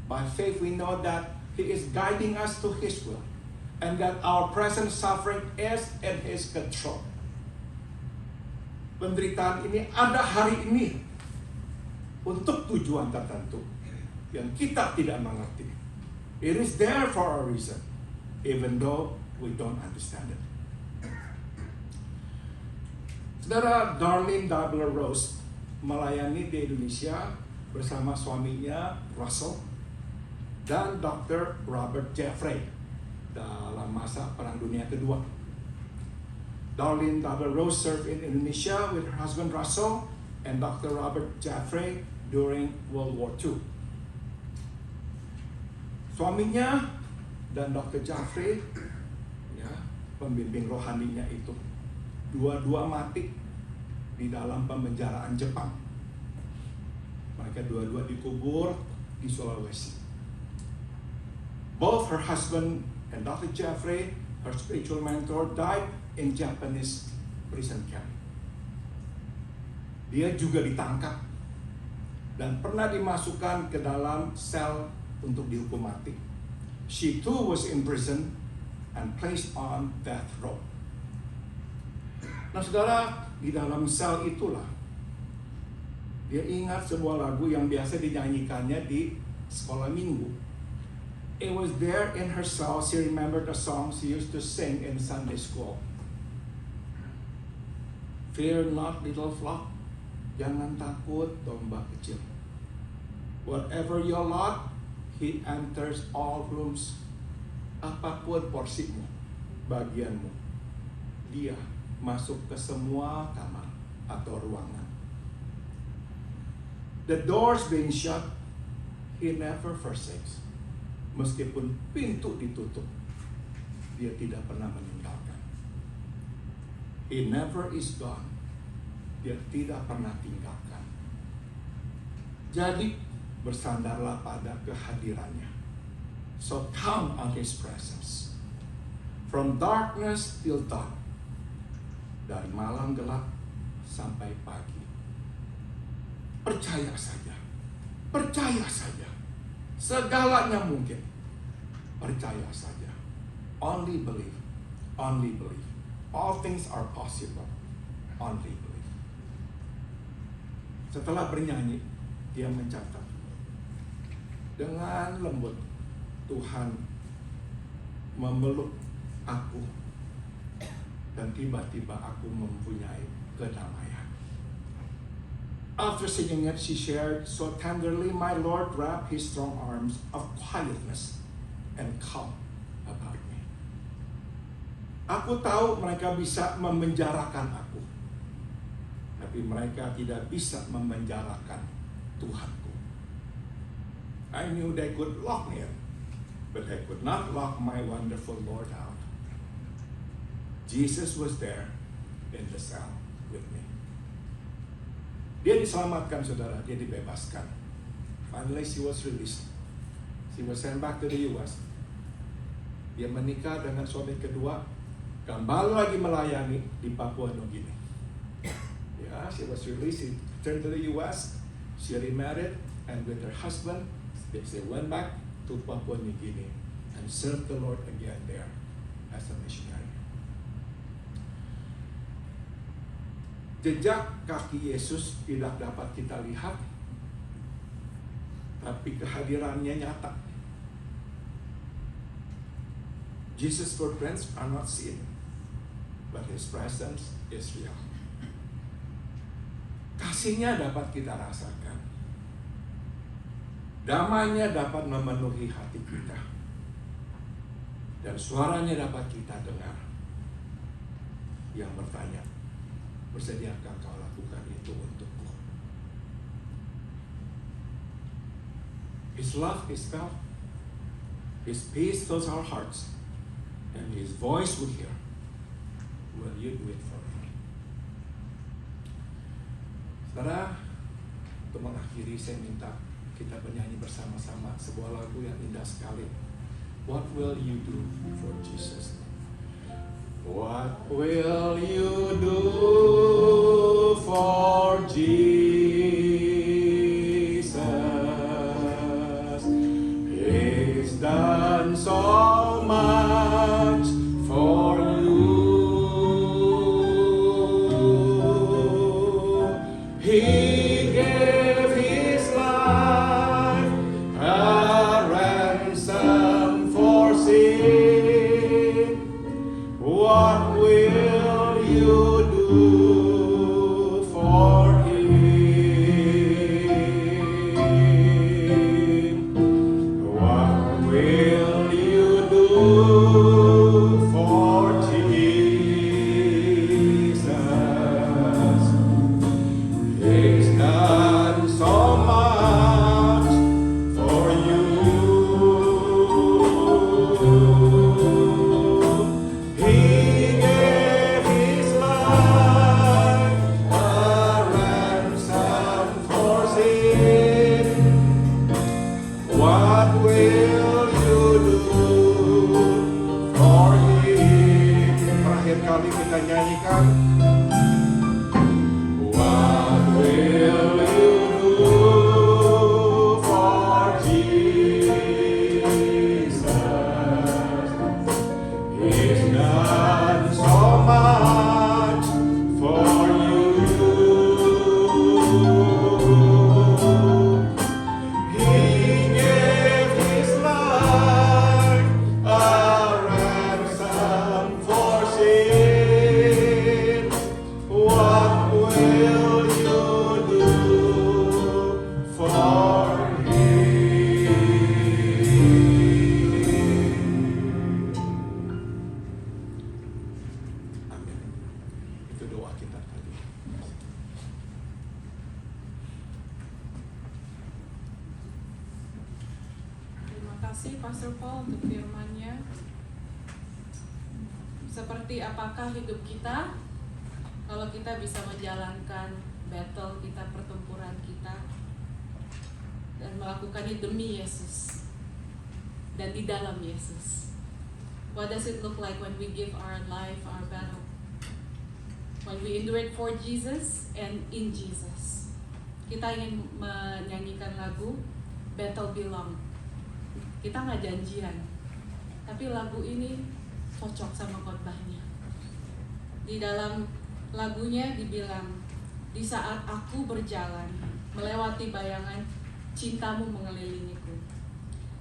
By faith we know that He is guiding us to His will and that our present suffering is in His control. Penderitaan ini ada hari ini untuk tujuan tertentu yang kita tidak mengerti. It is there for a reason, even though we don't understand it. Saudara, Darlene Dabler-Rose melayani di Indonesia bersama suaminya Russell dan Dr. Robert Jeffrey dalam masa Perang Dunia Kedua. Darlene Dabler-Rose served in Indonesia with her husband Russell and Dr. Robert Jeffrey during World War II. Suaminya dan Dr. Jeffrey, ya, pembimbing rohaninya itu, dua-dua mati di dalam pemenjaraan Jepang. Mereka dua-dua dikubur di Sulawesi. Both her husband and Dr. Jeffrey, her spiritual mentor, died in Japanese prison camp. Dia juga ditangkap dan pernah dimasukkan ke dalam sel untuk dihukum mati. She too was in prison and placed on death row. Nah saudara, di dalam sel itulah dia ingat sebuah lagu yang biasa dinyanyikannya di sekolah minggu. It was there in her cell, she remembered a song she used to sing in Sunday school. Fear not, little flock, jangan takut domba kecil. Whatever your lot, He enters all rooms. Apapun porsimu, bagianmu, Dia masuk ke semua kamar atau ruangan. The doors being shut, He never forsakes. Meskipun pintu ditutup, Dia tidak pernah meninggalkan. He never is gone. Dia tidak pernah tinggalkan. Jadi bersandarlah pada kehadirannya. So count on His presence. From darkness till dawn. Dari malam gelap sampai pagi. Percaya saja. Percaya saja. Segalanya mungkin. Percaya saja. Only believe. Only believe. All things are possible. Only believe. Setelah bernyanyi, dia mencatat. Dengan lembut, Tuhan memeluk aku. Dan tiba-tiba aku mempunyai kedamaian. After singing it, she shared, so tenderly my Lord wrapped His strong arms of quietness and calm about me. Aku tahu mereka bisa memenjarakan aku, tapi mereka tidak bisa memenjarakan Tuhanku. I knew they could lock me in, but they could not lock my wonderful Lord out. Jesus was there in the cell with me. Dia diselamatkan, saudara. Dia dibebaskan. Finally, she was released. She was sent back to the US. Dia menikah dengan suami kedua, kembali lagi melayani di Papua Nugini. Yeah, she was released, she returned to the US, she remarried, and with her husband, they went back to Papua New Guinea and served the Lord again there as a missionary. Jejak kaki Yesus tidak dapat kita lihat, tapi kehadirannya nyata. Jesus' footprints are not seen, but His presence is real. Kasihnya dapat kita rasakan. Damainya dapat memenuhi hati kita. Dan suaranya dapat kita dengar. Yang bertanya, bersediakah kau lakukan itu untukku? His love is felt. His peace fills our hearts. And His voice we hear. Will you do it for me? Saudara, untuk mengakhiri saya minta kita bernyanyi bersama-sama sebuah lagu yang indah sekali. What will you do for Jesus? What will you do for Jesus? He's done so much for you. He gave His life a ransom for sin. What will you do for Him? What will you do for Jesus? He's done so much for you. He gave His life a ransom for sin. What will you do for Him? Terakhir kali kita nyanyikan. What will you do for Jesus? He's done so much for you. He gave His life a ransom for sin. What will you do for Him? Amin. Itu doa kita tadi. Terima kasih Pastor Paul untuk firman-Nya. Seperti apakah hidup kita kalau kita bisa menjalankan battle kita, pertempuran kita, dan melakukannya demi Yesus dan di dalam Yesus. What does it look like when we give our life, our battle? When we endure it for Jesus and in Jesus. Kita ingin menyanyikan lagu Battle Belong. Kita nggak janjian, tapi lagu ini cocok sama khotbahnya. Di dalam lagunya dibilang, di saat aku berjalan melewati bayangan, cintamu mengelilingiku.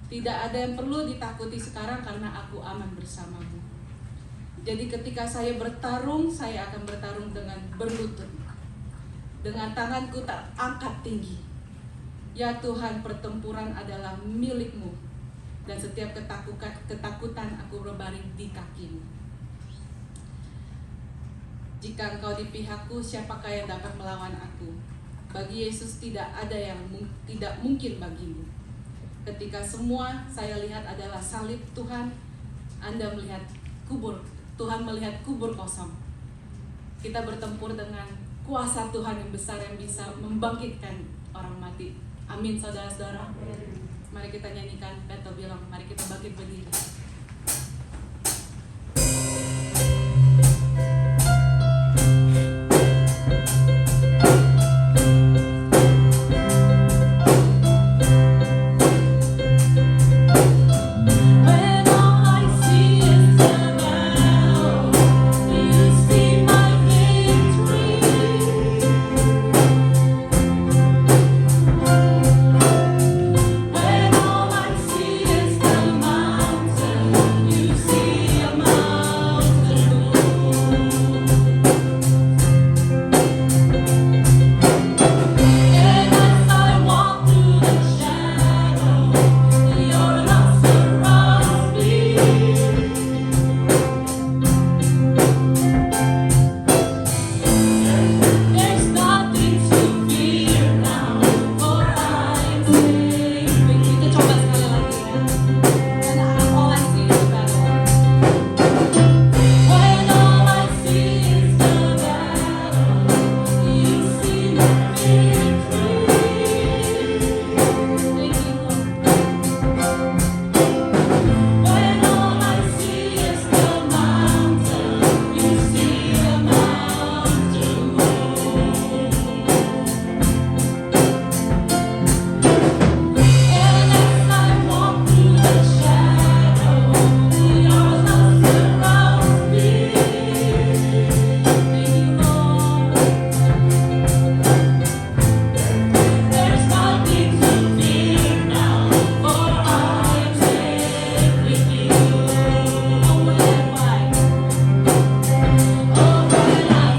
Tidak ada yang perlu ditakuti sekarang karena aku aman bersamamu. Jadi ketika saya bertarung, saya akan bertarung dengan berlutut, dengan tanganku terangkat tinggi. Ya Tuhan, pertempuran adalah milikmu, dan setiap ketakutan aku berbaring di kakimu. Jika engkau di pihakku, siapakah yang dapat melawan aku? Bagi Yesus tidak ada yang tidak mungkin bagimu. Ketika semua saya lihat adalah salib Tuhan, Anda melihat kubur, Tuhan melihat kubur kosong. Kita bertempur dengan kuasa Tuhan yang besar yang bisa membangkitkan orang mati. Amin, saudara-saudara. Mari kita nyanyikan, Beto bilang, mari kita bangkit berdiri. When all I see is the battle, you see my victory. When all I see is the mountain, you see a mountain move. And as I walk through the shadow, your love surrounds me. There's nothing to fear now, for I'm safe with you. Kita coba sekali lagi ya. And all I see is the battle. When all I see is the battle, you see my victory. Thank you, Lord. When all I see is the mountain, you see a mountain move. And as I walk through the shadow, your love surrounds me. Thank you, Lord. There's nothing to fear now, for I'm safe with you. Oh, when I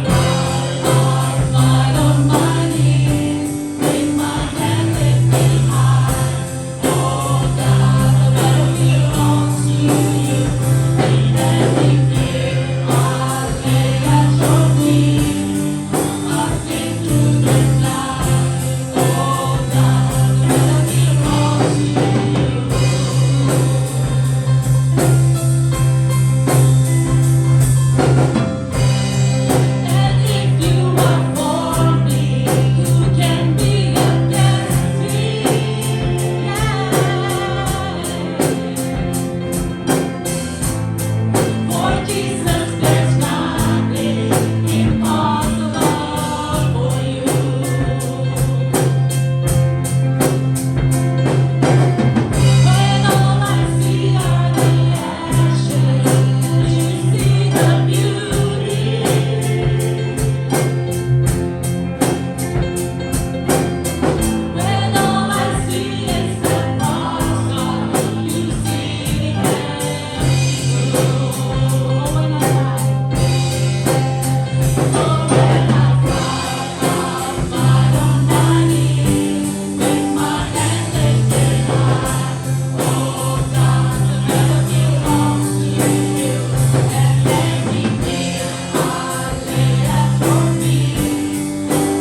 fight on my knees, with my hand lifted high. Oh God, the battle belongs to you. In every fear, I lay at your feet. I sing through the night. Oh God, the battle belongs to you. And if you are for me, who can be against me? For Jesus, there's nothing impossible for you. When all I see are the ashes, you see the beauty. When all I see is the cross, God, you see everything. Oh, when I fight on my knees, with my hand lifted high. Oh God, the battle belongs to you. And every fear I lay at your feet.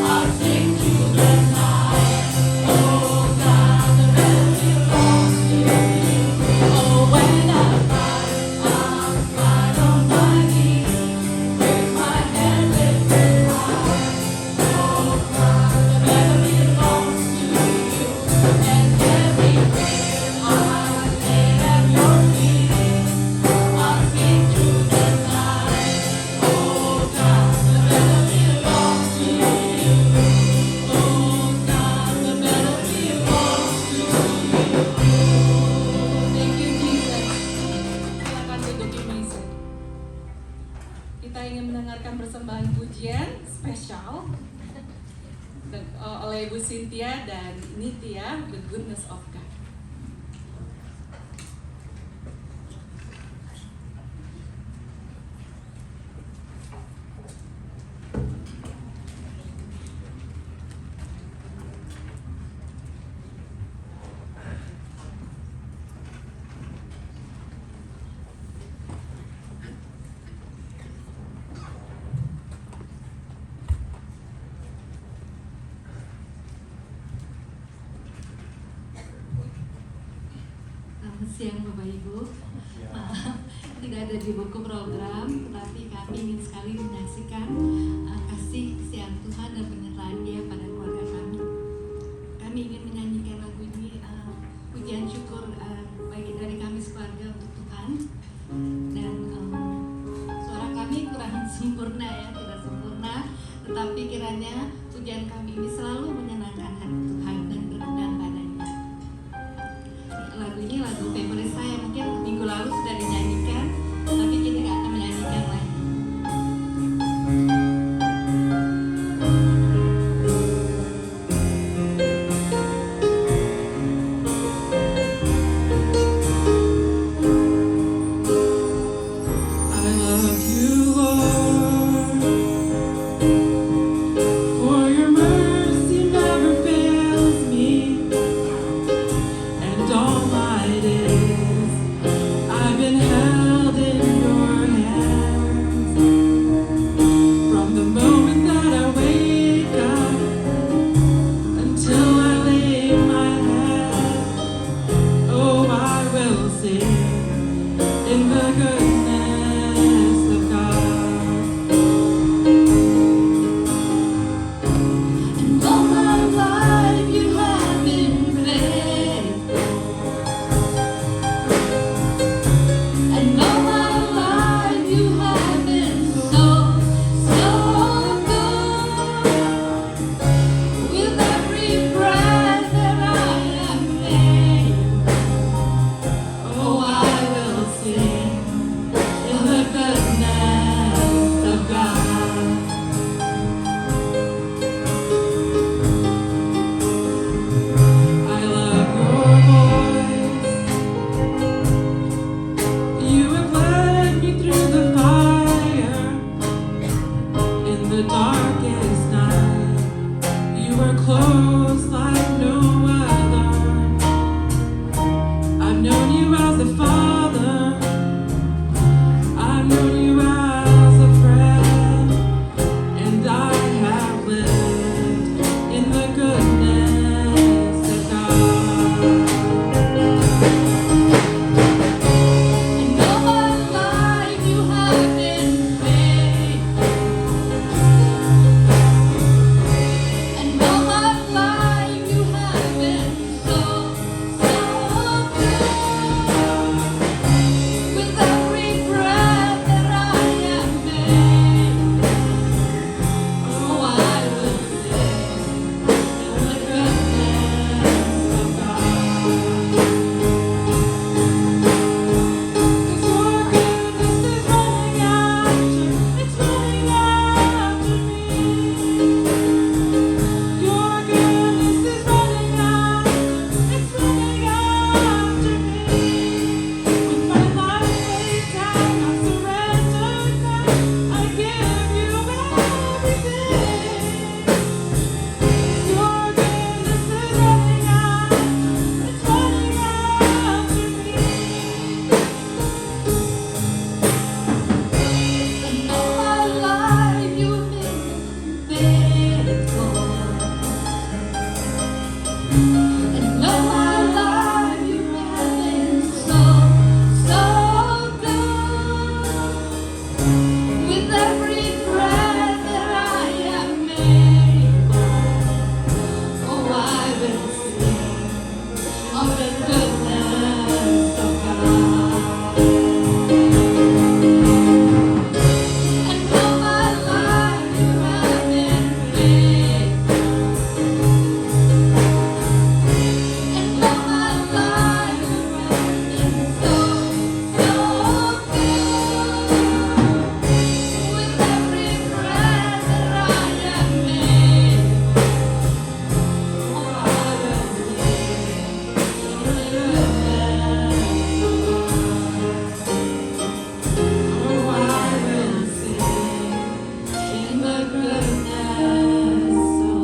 I sing through the night. Oh God, the battle belongs to you. Oh, when I fight on my knees, with my hand lifted high. Oh God, the battle belongs to you. And every fear I lay at your feet. I sing through the night. Oh God, the battle belongs to you. Oh God, the battle belongs to you. Thank you, Jesus. Silakan duduk di meja. Kita ingin mendengarkan persembahan pujian spesial oleh Ibu Cynthia dan Nitya, The Goodness of God. Selamat siang Bapak Ibu. Maaf, tidak ada di buku program, tapi kami ingin sekali menyaksikan kasih kesiapan Tuhan dan penyertaan Dia pada keluarga kami. Kami ingin menyanyikan lagu ini, pujian kiranya pujian kami ini selalu menyenangkan hati Tuhan dan berkenan padanya. Lagu ini lagu favorit saya, mungkin minggu lalu sudah dinyanyikan, tapi kita nggak akan menyanyikan lagi. I love you, Lord, for your mercy never fails me, and all my days I've been held in your hands. From the moment that I wake up until I lay my head, oh, I will sing in the goodness of God. And all my life you have been faithful. And all my life you have been so, so good. With every breath that I am able, oh, I will sing in the goodness of God. I love your voice. You have led me through the fire. In the darkest night, you are close like no other. I've known you as a father. I've known you as a friend, and I have lived in the goodness of God. And all my life you have been faithful. And all my life you have been so, so good. With every breath that I am made, oh, I will sing in the goodness of God. 'Cause your goodness is running after, it's running after me. Your goodness is running after, it's running after me. With my life laid down, I surrender now. I give you everything. Your goodness is running after, it's running after me. And all my life you've been faithful. And all my life you have been so, so good. With every breath that I am able, oh, I will sing of the goodness of God. And all my life you have been faithful. And all my life you have been so, so good. With every breath that I am able, oh, I will sing in the goodness of God. Oh, I will sing In the goodness of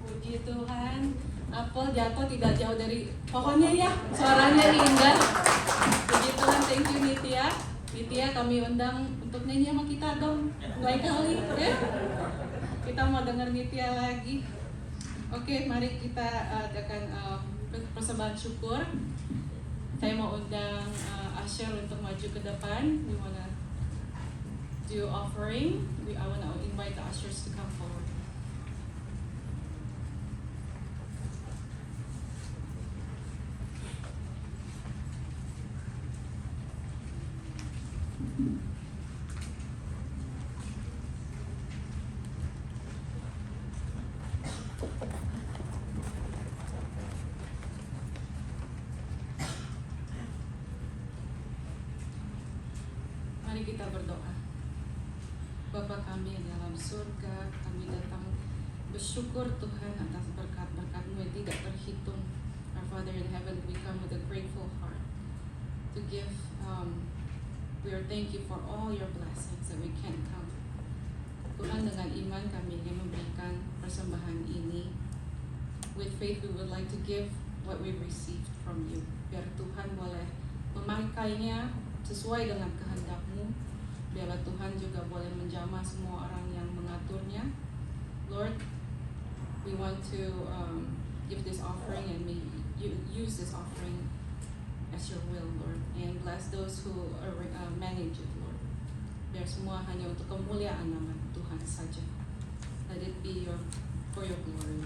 Puji Tuhan, apel jatuh tidak jauh dari pohonnya ya, suaranya indah. Puji Tuhan, thank you Nitya. Nitya kami undang untuk nyanyi sama kita dong, lain kali ya. Kita mau dengar Nitya lagi. Oke, mari kita adakan persembahan syukur. Saya mau undang Asher untuk maju ke depan. We wanna do offering. I wanna invite the ushers to come forward. Mari kita berdoa. Bapa kami yang dalam surga, kami datang bersyukur Tuhan atas berkat-berkat-Mu yang tidak terhitung. Our Father in heaven, we come with a grateful heart to give, we are thank you for all your blessings that we can count. Tuhan, dengan iman kami ingin memberikan persembahan ini. With faith we would like to give what we received from you. Biar Tuhan boleh memakainya sesuai dengan kehendak-Mu. Biarlah Tuhan juga boleh menjamah semua orang yang mengaturnya. Lord, we want to give this offering and may you use this offering as your will, Lord. And bless those who manage it, Lord. Biar semua hanya untuk kemuliaan nama Tuhan saja. Let it be for your glory.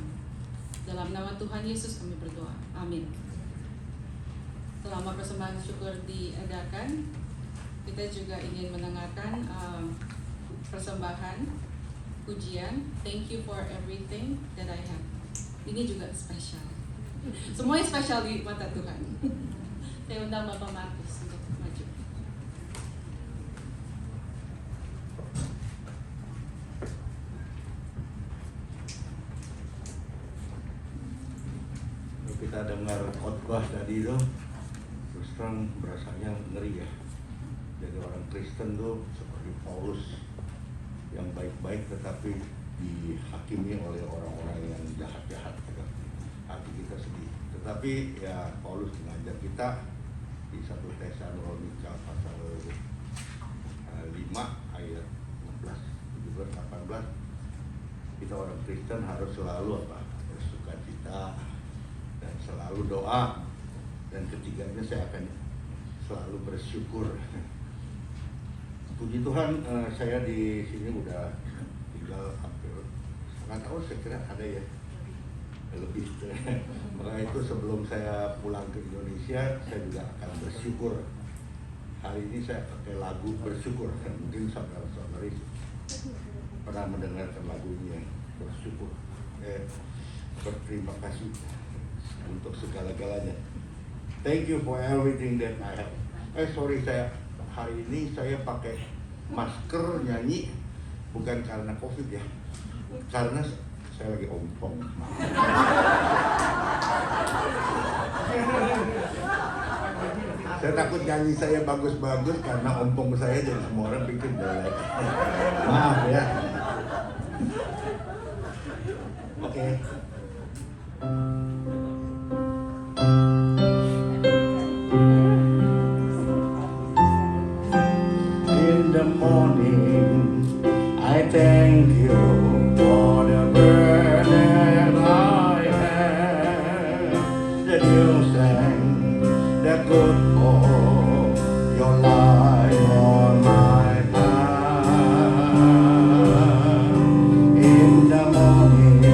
Dalam nama Tuhan Yesus kami berdoa. Amin. Selama persembahan syukur diadakan, kita juga ingin mendengarkan persembahan pujian. Thank you for everything that I have. Ini juga spesial. Semuanya spesial di mata Tuhan. Saya undang Bapak Markus untuk maju. Kita dengar khotbah tadi itu, terus terang berasanya ngeri ya. Jadi orang Kristen tuh seperti Paulus yang baik-baik tetapi dihakimi oleh orang-orang yang jahat-jahat gitu. Hati kita sedih. Tetapi ya Paulus mengajar kita di 1 Tesalonika pasal 5 ayat 16, 17, 18. Kita orang Kristen harus selalu bersukacita dan selalu doa, dan ketiganya saya akan selalu bersyukur. Puji Tuhan, saya di sini udah tinggal hampir setengah tahun, saya kira ada ya lebih. Maka itu sebelum saya pulang ke Indonesia, saya juga akan bersyukur. Hari ini saya pakai lagu bersyukur, mungkin saudara-saudari pernah mendengarkan lagunya bersyukur. Berterima kasih untuk segala-galanya. Thank you for everything that I have. Sorry, hari ini saya pakai masker nyanyi bukan karena COVID ya, karena saya lagi ompong. Saya takut nyanyi saya bagus-bagus karena ompong saya jadi semua orang pikir jelek. Maaf ya. Oke. In the morning, I thank you for the bread that I have, that you sang, the good for your life on my hand. In the morning,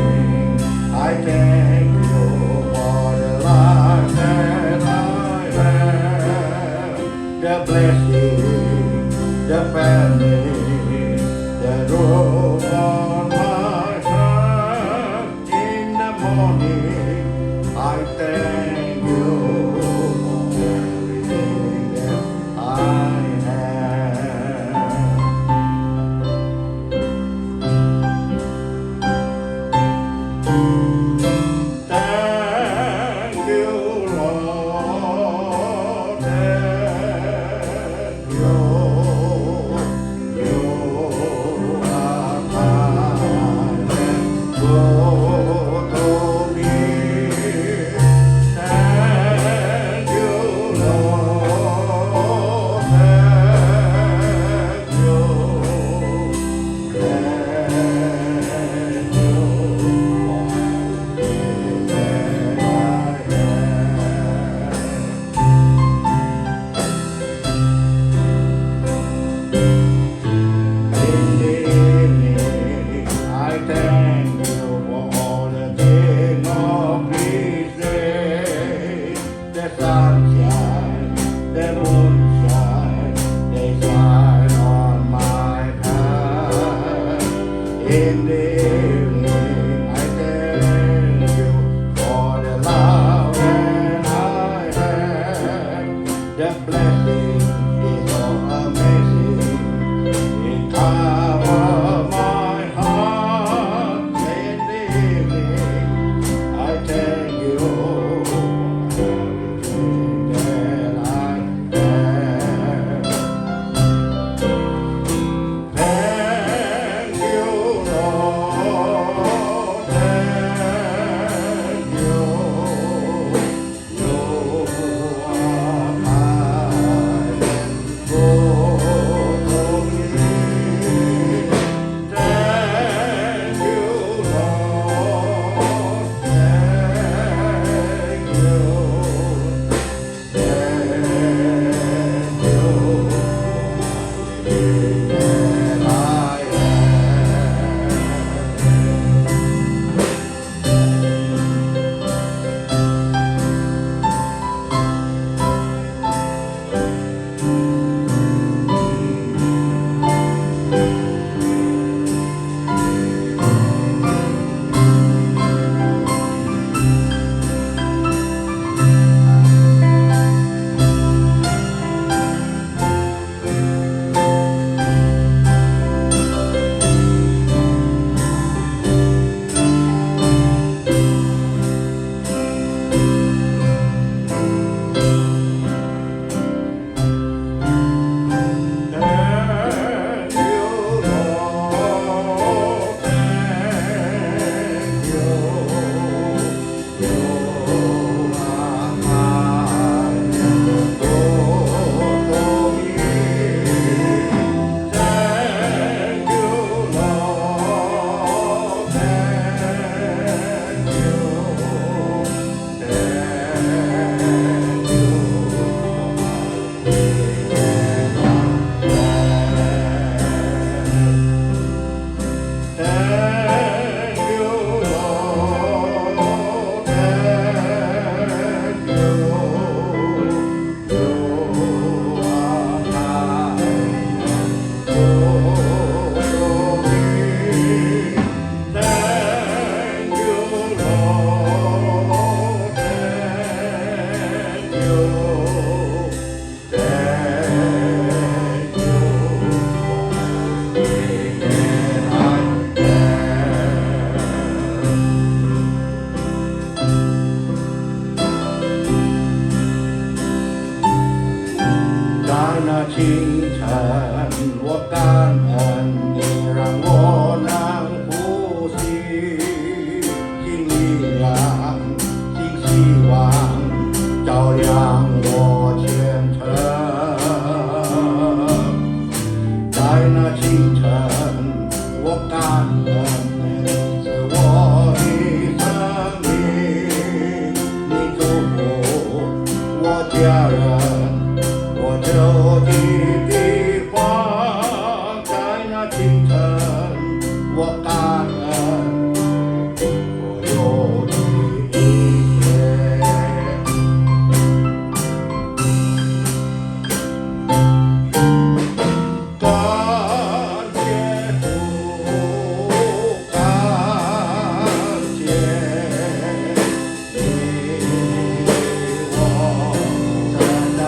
I thank you for the life that I have, the blessing, the family, the robe on my heart. In the morning, I thank you for everything that I have. Thank you, Lord. Thank you. You are kind and good to me. Thank you, Lord. Thank you. Thank you for everything that I have. In the evening, I thank you for all the things of this day. The sunshine, the moonshine, they shine. The blessing is so amazing. It covers my heart and evening. I thank you everything that I have. Thank you, Lord. Thank you. You are kind and good to me. Thank you, Lord. Thank you. Thank you. That I thank you, Lord. Thank you. You are kind and good to me. Thank you, Lord. Thank you. Thank you. Thank you, Lord. Thank you. You are kind and good to me. Thank you, Lord. Thank you. Thank you.在那清晨，我感恩你让我能呼吸，新力量，新希望，照亮我前程。在那清晨，我感恩你赐我的生命，你祝福我家人。我就的地方，在那清晨，我感恩所有的一切。感谢主，感谢你，我真的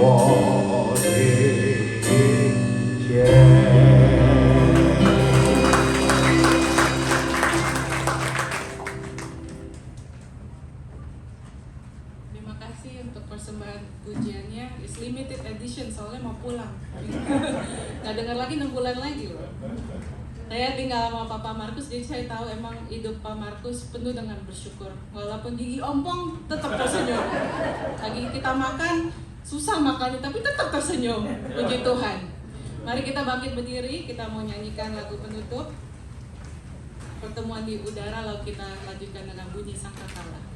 我的天。 Terima kasih untuk persembahan pujiannya. It's limited edition soalnya mau pulang. Nggak dengar lagi 6 bulan lagi loh. Saya tinggal sama Papa Markus, jadi saya tahu emang hidup Pak Markus penuh dengan bersyukur. Walaupun gigi ompong, tetap tersenyum. Lagi kita makan, susah makannya, tapi tetap tersenyum. Puji Tuhan. Mari kita bangkit berdiri, kita mau nyanyikan lagu penutup. Pertemuan di udara, lalu kita lanjutkan dengan bunyi sangkakala.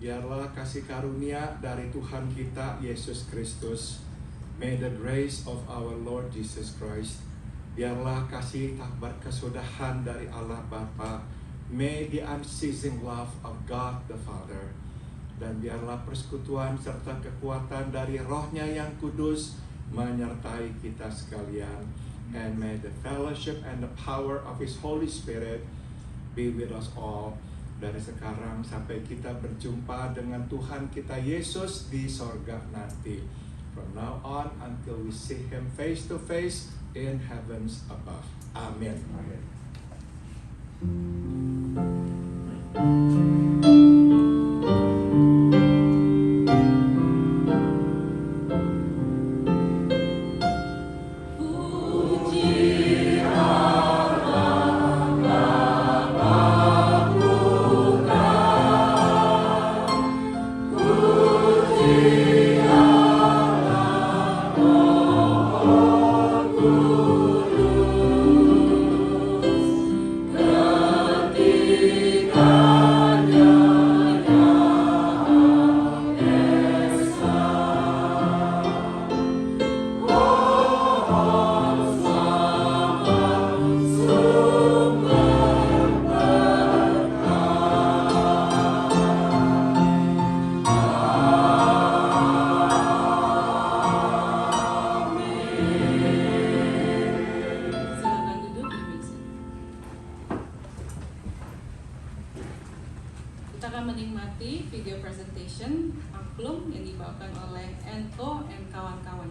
Biarlah kasih karunia dari Tuhan kita Yesus Kristus, may the grace of our Lord Jesus Christ, biarlah kasih takbar kesudahan dari Allah Bapa, may the unceasing love of God the Father, dan biarlah persekutuan serta kekuatan dari Roh-Nya yang kudus menyertai kita sekalian, and may the fellowship and the power of His Holy Spirit be with us all, dari sekarang sampai kita berjumpa dengan Tuhan kita Yesus di sorga nanti. From now on until we see Him face to face in heavens above. Amin. Ketika angklung yang dibawakan oleh Ento and kawan-kawan.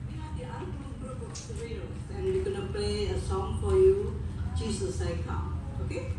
We have the Angklung group of Toreros, and we're gonna play a song for you, Jesus I Come. Okay?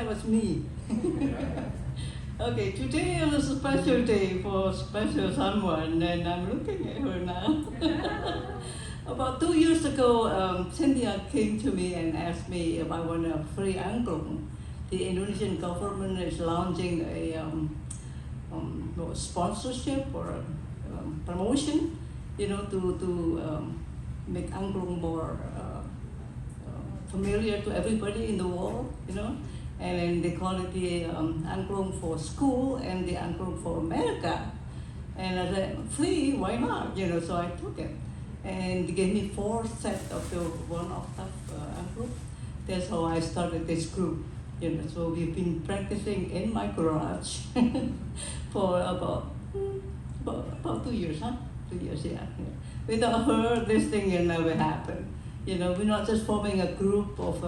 that was me. Okay, today is a special day for special someone, and I'm looking at her now. About 2 years ago, Cynthia came to me and asked me if I want a free angklung. The Indonesian government is launching a sponsorship or promotion, to make angklung more familiar to everybody in the world, and they call it the angklung for school and the angklung for America. And I said, free, why not? So I took it. And they gave me 4 sets of the one-off angklung. That's how I started this group. So we've been practicing in my garage for about 2 years, huh? 2 years, yeah. Without her, this thing will never happen. We're not just forming a group of,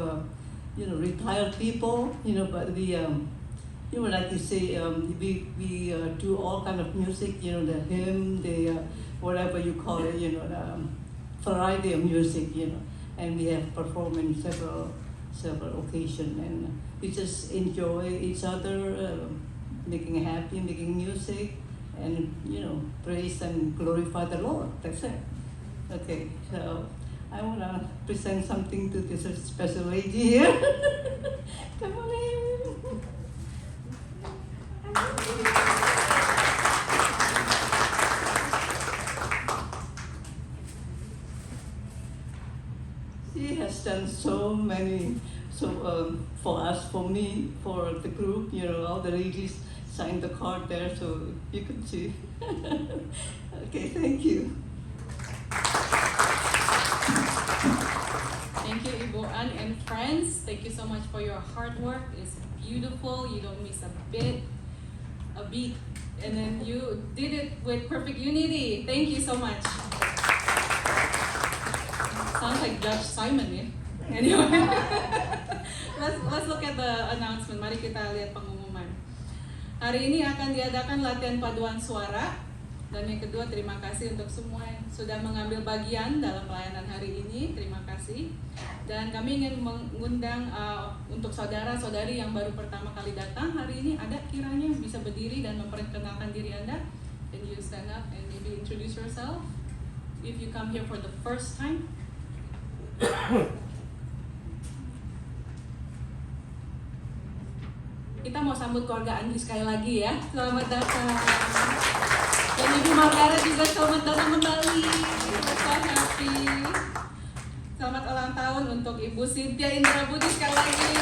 retired people, but we, like you say, we do all kind of music, the hymn, the whatever you call it, the variety of music, and we have performed in several occasions, and we just enjoy each other, making happy, making music, and praise and glorify the Lord. That's it. Okay, so I want to present something to this special lady here. Come on in. She has done so many, for us, for me, for the group, all the ladies signed the card there, so you can see. Okay, thank you. Thank you, Ibu Ann and friends. Thank you so much for your hard work. It's beautiful. You don't miss a beat. And then you did it with perfect unity. Thank you so much. Sounds like Judge Simon, ya? Anyway, let's look at the announcement. Mari kita lihat pengumuman. Hari ini akan diadakan latihan paduan suara. Dan yang kedua, terima kasih untuk semua yang sudah mengambil bagian dalam pelayanan hari ini. Terima kasih. Dan kami ingin mengundang untuk saudara-saudari yang baru pertama kali datang hari ini, ada kiranya bisa berdiri dan memperkenalkan diri Anda. Can you stand up and maybe introduce yourself? If you come here for the first time. Kita mau sambut keluarga Andi sekali lagi ya. Selamat datang. Dan Ibu Margaret juga selamat datang kembali. So happy. Selamat ulang tahun untuk Ibu Cynthia Indra Budi sekali lagi.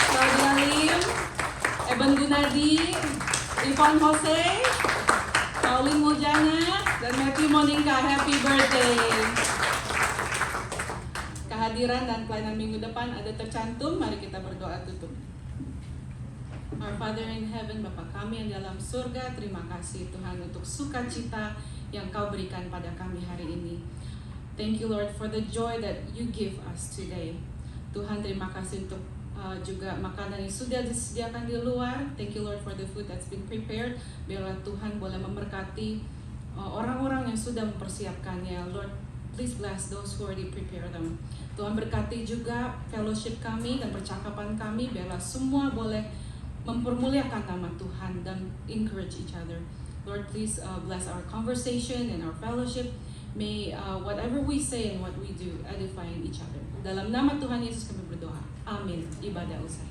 Claudia Lim, Eben Gunadi, Ivan Jose, Pauline Mujana, dan Matthew Monica. Happy birthday. Kehadiran dan pelayanan minggu depan ada tercantum. Mari kita berdoa tutup. Our Father in Heaven, Bapa kami yang dalam surga, terima kasih Tuhan untuk sukacita yang Kau berikan pada kami hari ini. Thank you Lord for the joy that you give us today. Tuhan, terima kasih untuk juga makanan yang sudah disediakan di luar. Thank you Lord for the food that's been prepared. Biarlah Tuhan boleh memberkati orang-orang yang sudah mempersiapkannya. Lord, please bless those who already prepare them. Tuhan berkati juga fellowship kami dan percakapan kami. Biarlah semua boleh mempermuliakan nama Tuhan dan encourage each other. Lord, please bless our conversation and our fellowship. May whatever we say and what we do edifying each other. Dalam nama Tuhan Yesus kami berdoa. Amin. Ibadah usai.